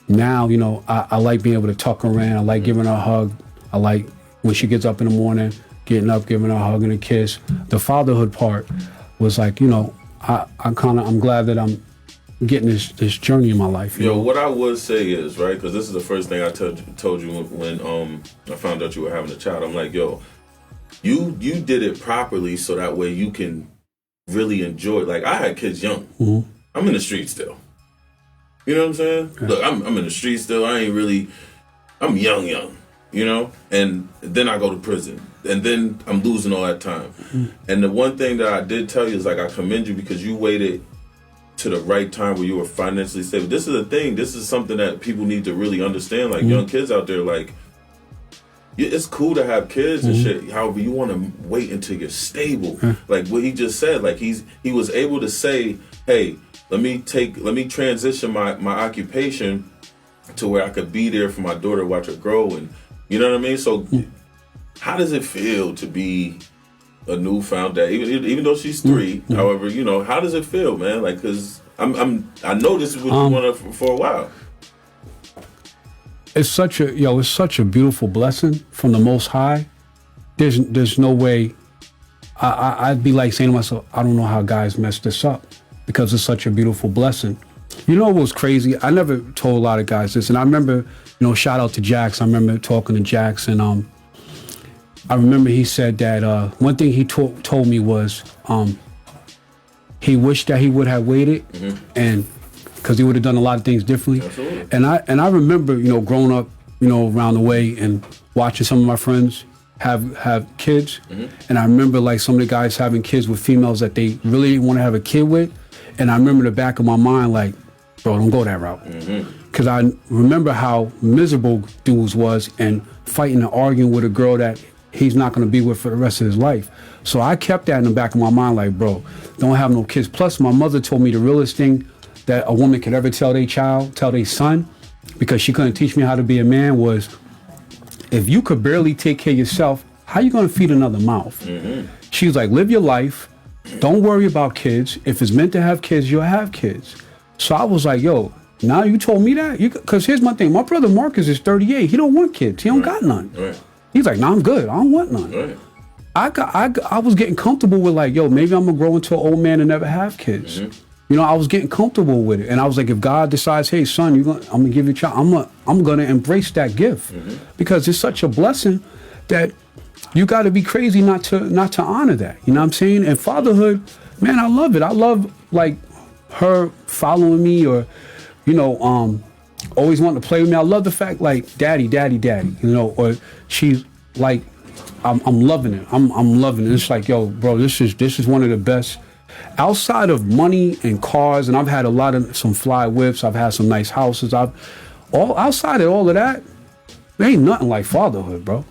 Speaker 2: Now, I like being able to tuck her in. I like giving her a hug. I like when she gets up in the morning, getting up, giving her a hug and a kiss. The fatherhood part was like, I'm glad that I'm getting this journey in my life.
Speaker 1: What I would say is, right, because this is the first thing I told you when I found out you were having a child. I'm like, you did it properly so that way you can really enjoy it. Like, I had kids young. I'm in the street still. You know what I'm saying? Yeah. Look, I'm in the street still. I'm young, and then I go to prison, and then I'm losing all that time. And the one thing that I did tell you is, like, I commend you because you waited to the right time where you were financially stable. This is a thing. This is something that people need to really understand. Like, young kids out there, like, it's cool to have kids and shit. However, you want to wait until you're stable. Like what he just said, like he was able to say, hey, let me transition my occupation to where I could be there for my daughter, watch her grow, and you know what I mean? So how does it feel to be a newfound dad, even though she's 3, however, how does it feel, man? Like, cause I know this is what you wanted for a while.
Speaker 2: It's such a beautiful blessing from the Most High. There's no way. I'd be like saying to myself, I don't know how guys mess this up because it's such a beautiful blessing. You know what was crazy? I never told a lot of guys this, and I remember, shout out to Jax. I remember talking to Jax, and I remember he said that one thing he told me was he wished that he would have waited, and because he would have done a lot of things differently.
Speaker 1: Absolutely.
Speaker 2: And I remember, growing up, around the way and watching some of my friends have kids. And I remember like some of the guys having kids with females that they really didn't want to have a kid with. And I remember in the back of my mind, like, bro, don't go that route. Because I remember how miserable dudes was and fighting and arguing with a girl that he's not going to be with for the rest of his life. So I kept that in the back of my mind, like, bro, don't have no kids. Plus, my mother told me the realest thing that a woman could ever tell their son, because she couldn't teach me how to be a man, was if you could barely take care of yourself, how you going to feed another mouth? She was like, live your life. Don't worry about kids. If it's meant to have kids, you'll have kids. So I was like, yo, now you told me that? Because here's my thing. My brother Marcus is 38. He don't want kids. He don't got none. He's like, nah, I'm good. I don't want none. I was getting comfortable with like, yo, maybe I'm going to grow into an old man and never have kids. You know, I was getting comfortable with it, and I was like, if God decides, hey, son, I'm gonna give you a child, I'm gonna embrace that gift because it's such a blessing that you got to be crazy not to honor that. You know what I'm saying? And fatherhood, man, I love it. I love like her following me, or you know, always wanting to play with me. I love the fact like daddy, you know, or she's like, I'm loving it. I'm loving it. It's like, yo, bro, this is one of the best. Outside of money and cars, and I've had some fly whips, I've had some nice houses. Outside of all of that, there ain't nothing like fatherhood, bro.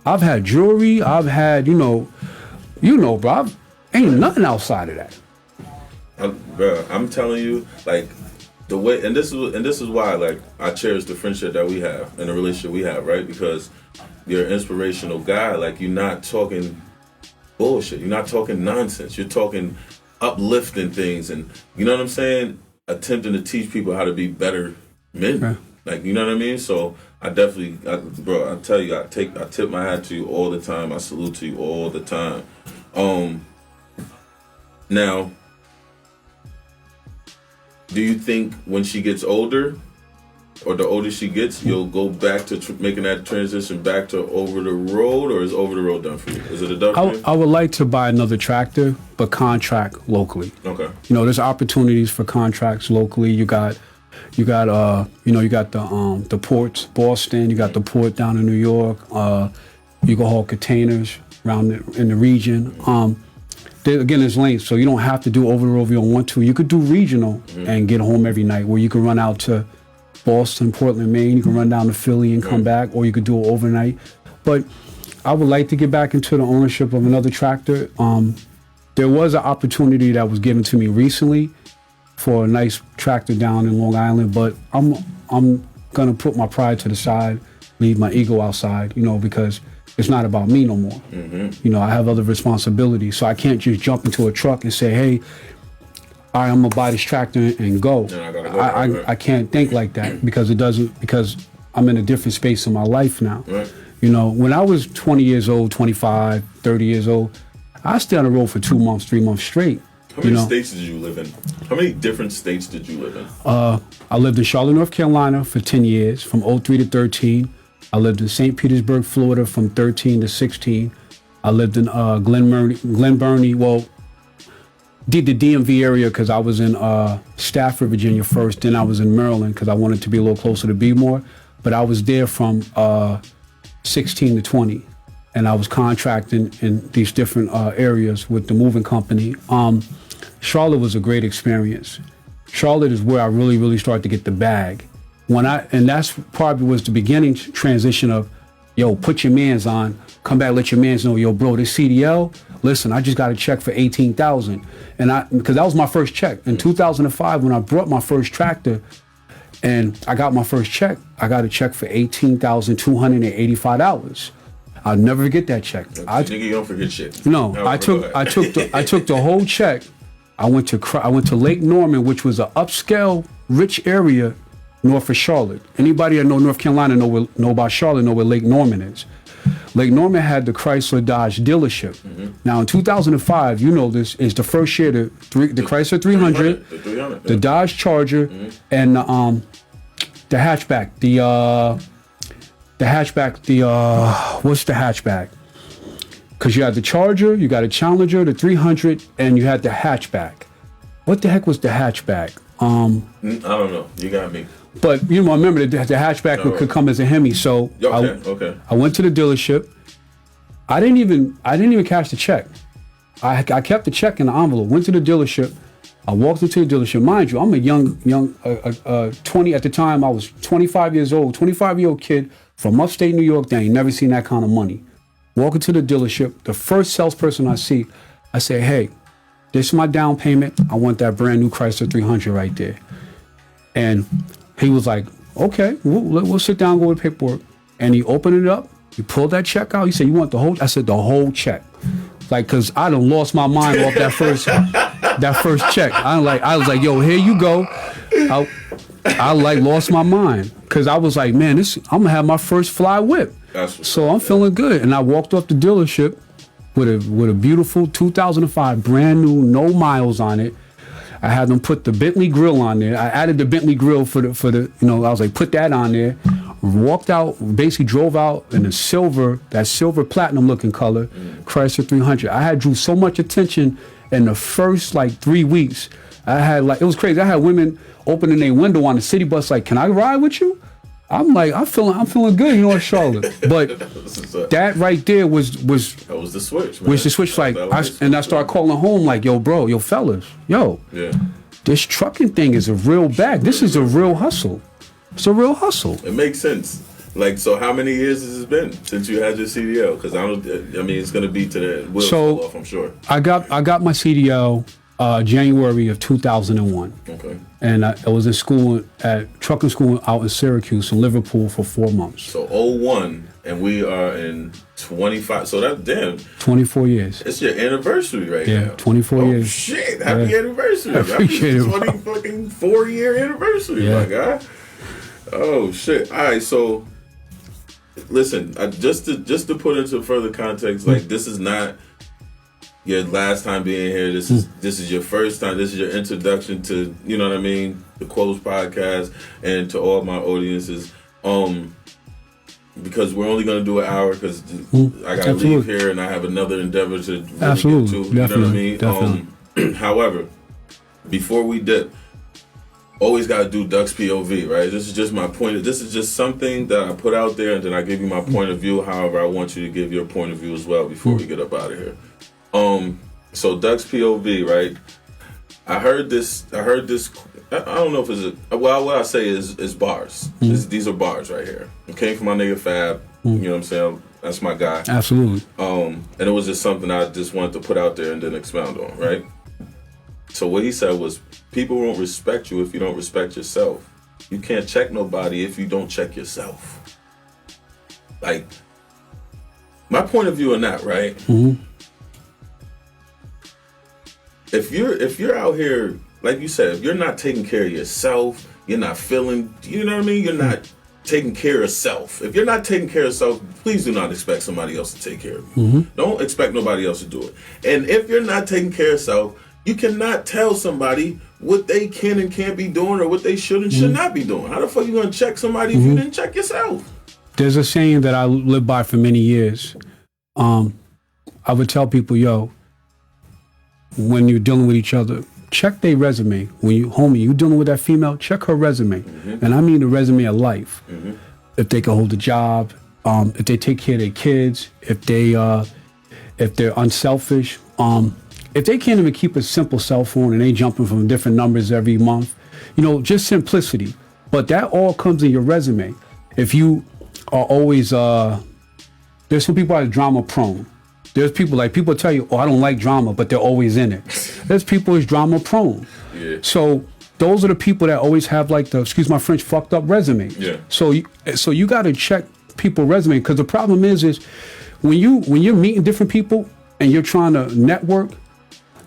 Speaker 2: I've had jewelry, I've had, you know, bro. Ain't nothing outside of that.
Speaker 1: Bro, I'm telling you, like the way, and this is why, like, I cherish the friendship that we have and the relationship we have, right? Because you're an inspirational guy. Like, you're not talking bullshit. You're not talking nonsense. You're talking uplifting things, and you know what I'm saying? Attempting to teach people how to be better men. Yeah. Like, you know what I mean? So I definitely, bro, I tell you, I tip my hat to you all the time. I salute to you all the time. Now, do you think when she gets older, or the older she gets, you'll go back to making that transition back to over the road, or is over the road done for you? Is it a done for you? I
Speaker 2: would like to buy another tractor, but contract locally.
Speaker 1: Okay.
Speaker 2: You know, there's opportunities for contracts locally. You got the ports, Boston. You got the port down in New York. You can haul containers around in the region. There's lanes, so you don't have to do over the road if you don't want to. You could do regional and get home every night, where you can run out to Boston, Portland, Maine. You can run down to Philly and come back, or you could do it overnight. But I would like to get back into the ownership of another tractor. There was an opportunity that was given to me recently for a nice tractor down in Long Island, but I'm gonna put my pride to the side, leave my ego outside, you know, because it's not about me no more. You know, I have other responsibilities, so I can't just jump into a truck and say, hey, all right, I'm gonna buy this tractor and go. I can't think like that because I'm in a different space in my life now.
Speaker 1: Right.
Speaker 2: You know, when I was 20 years old, 25, 30 years old, I stayed on the road for 2 months, 3 months straight.
Speaker 1: How many states did you live in? How many different states did you live in?
Speaker 2: I lived in Charlotte, North Carolina for 10 years, from 03 to 13. I lived in St. Petersburg, Florida from 13 to 16. I lived in Glen Burnie, well, did the DMV area because I was in Stafford, Virginia first. Then I was in Maryland because I wanted to be a little closer to Bmore. But I was there from 16 to 20. And I was contracting in these different areas with the moving company. Charlotte was a great experience. Charlotte is where I really, really started to get the bag. And that's probably was the beginning transition of, yo, put your mans on, come back, let your mans know, yo, bro, this CDL, listen, I just got a check for $18,000. Because that was my first check. In 2005, when I brought my first tractor and I got my first check, I got a check for $18,285. I'll never forget that check.
Speaker 1: Nigga, you don't forget shit.
Speaker 2: No, I took the whole check. I went to Lake Norman, which was an upscale, rich area north of Charlotte. Anybody that know North Carolina know about Charlotte know where Lake Norman is. Lake Norman had the Chrysler Dodge dealership. Now in 2005, you know this, is the first year the Chrysler 300, the Dodge Charger, and the hatchback. What's the hatchback? Because you had the Charger, you got a Challenger, the 300, and you had the hatchback. What the heck was the hatchback?
Speaker 1: I don't know. You got me.
Speaker 2: But you know, I remember the hatchback could come as a Hemi. So
Speaker 1: okay.
Speaker 2: I went to the dealership. I didn't even cash the check. I kept the check in the envelope. Went to the dealership. I walked into the dealership. Mind you, I'm a young 20 at the time. I was 25 years old, 25-year-old kid from upstate New York. That ain't never seen that kind of money. Walk into the dealership. The first salesperson I see, I say, hey, this is my down payment. I want that brand new Chrysler 300 right there. And he was like, okay, we'll sit down and go with paperwork. And he opened it up. He pulled that check out. He said, you want the whole? I said, the whole check. Like, cause I done lost my mind off that first check. I was like, yo, here you go. I lost my mind. Cause I was like, man, I'm gonna have my first fly whip. So I'm feeling good. And I walked off the dealership with a beautiful 2005 brand new, no miles on it. I had them put the Bentley grill on there. I added the Bentley grill for the I was like, put that on there. Walked out, basically drove out in that silver platinum looking color, Chrysler 300. I had drew so much attention in the first like 3 weeks. I had it was crazy. I had women opening their window on the city bus like, can I ride with you? I'm like, I'm feeling good, in Charlotte. But that right there was
Speaker 1: that was the switch, man.
Speaker 2: Was the switch, like, I started calling home like, yo, bro, yo, fellas, this trucking thing is a real bag. This is a real hustle. It's a real hustle.
Speaker 1: It makes sense. Like, so how many years has it been since you had your CDL? Because it's going to be to the wheels fall off, I'm sure.
Speaker 2: I got my CDL January of 2001.
Speaker 1: Okay.
Speaker 2: And I was in school trucking school out in Syracuse in Liverpool for 4 months.
Speaker 1: So 01, and we are in 25. So that's
Speaker 2: 24 years.
Speaker 1: It's your anniversary now.
Speaker 2: Yeah, 24 years.
Speaker 1: Shit! Happy anniversary!
Speaker 2: I appreciate it.
Speaker 1: 24-year anniversary, my guy. Oh shit! All right, so listen, just to put into further context, like, this is not your last time being here. This is your first time. This is your introduction to, you know what I mean, the Quotes podcast, and to all my audiences. Because we're only gonna do an hour, because I gotta leave here and I have another endeavor to really get to. You know what I mean?
Speaker 2: Definitely.
Speaker 1: However, before we dip, always gotta do Duck's POV, right? This is just my point. This is just something that I put out there, and then I give you my point of view. However, I want you to give your point of view as well before we get up out of here. So Duck's POV, right? I heard this. I don't know if it's what I say is bars. These are bars right here. It came from my nigga Fab. You know what I'm saying? That's my guy.
Speaker 2: Absolutely.
Speaker 1: And it was just something I just wanted to put out there and then expound on, right? So what he said was, people won't respect you if you don't respect yourself. You can't check nobody if you don't check yourself. Like, my point of view on that, right? If you're out here, like you said, if you're not taking care of yourself, you're not feeling, you know what I mean? You're not taking care of self. If you're not taking care of self, please do not expect somebody else to take care of you. Don't expect nobody else to do it. And if you're not taking care of self, you cannot tell somebody what they can and can't be doing, or what they should and should not be doing. How the fuck you gonna check somebody if you didn't check yourself?
Speaker 2: There's a saying that I lived by for many years. I would tell people, when you're dealing with each other, check their resume. When you dealing with that female, check her resume. And I mean the resume of life. If they can hold a job, if they take care of their kids, if they're unselfish, if they can't even keep a simple cell phone and they jumping from different numbers every month, just simplicity. But that all comes in your resume. If you are always, there's some people that are drama prone. There's people tell you, I don't like drama, but they're always in it. There's people who's drama prone. Yeah. So those are the people that always have excuse my French, fucked up resume. Yeah. So you got to check people's resume, because the problem is when you're meeting different people and you're trying to network,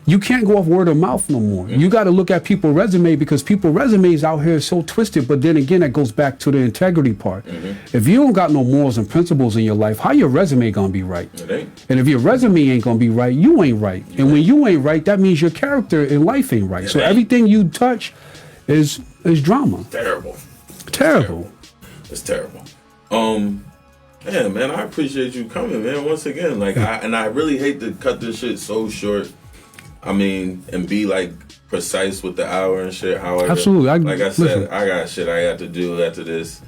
Speaker 2: you can't go off word of mouth no more. You got to look at people's resume, because people's resumes out here is so twisted. But then again, that goes back to the integrity part. If you don't got no morals and principles in your life, how your resume gonna be right? It ain't. And if your resume ain't gonna be right, you ain't right. And when you ain't right, that means your character in life ain't right. So everything you touch is drama.
Speaker 1: Terrible. It's terrible. Yeah, man, I appreciate you coming, man. Once again, I really hate to cut this shit so short. I mean, and be precise with the hour and shit. However,
Speaker 2: absolutely.
Speaker 1: I said, I got shit I got to do after this.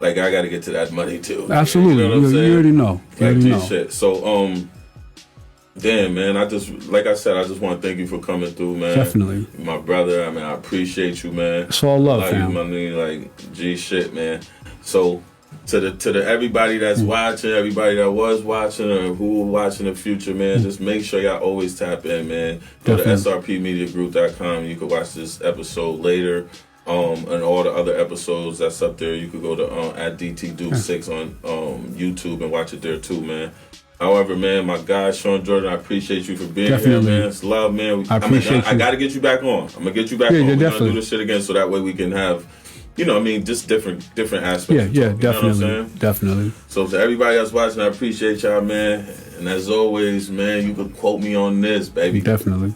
Speaker 1: I got to get to that money too.
Speaker 2: Absolutely. You already know.
Speaker 1: Shit. So, damn, man. I just want to thank you for coming through, man.
Speaker 2: Definitely.
Speaker 1: My brother. I mean, I appreciate you, man.
Speaker 2: It's all love, fam.
Speaker 1: G shit, man. So, to the everybody that's watching, everybody that was watching, or who will watch in the future, man, just make sure y'all always tap in, man. Go to srpmediagroup.com. You can watch this episode later, and all the other episodes that's up there. You could go to at DTDuke6 on YouTube and watch it there too, man. However, man, my guy Sean Jordan, I appreciate you for being here, man. It's love, man. I got to get you back on. I'm gonna get you back on. We're gonna do this shit again, so that way we can have, just different aspects.
Speaker 2: Yeah, definitely.
Speaker 1: So to everybody else watching, I appreciate y'all, man. And as always, man, you can quote me on this, baby.
Speaker 2: Definitely.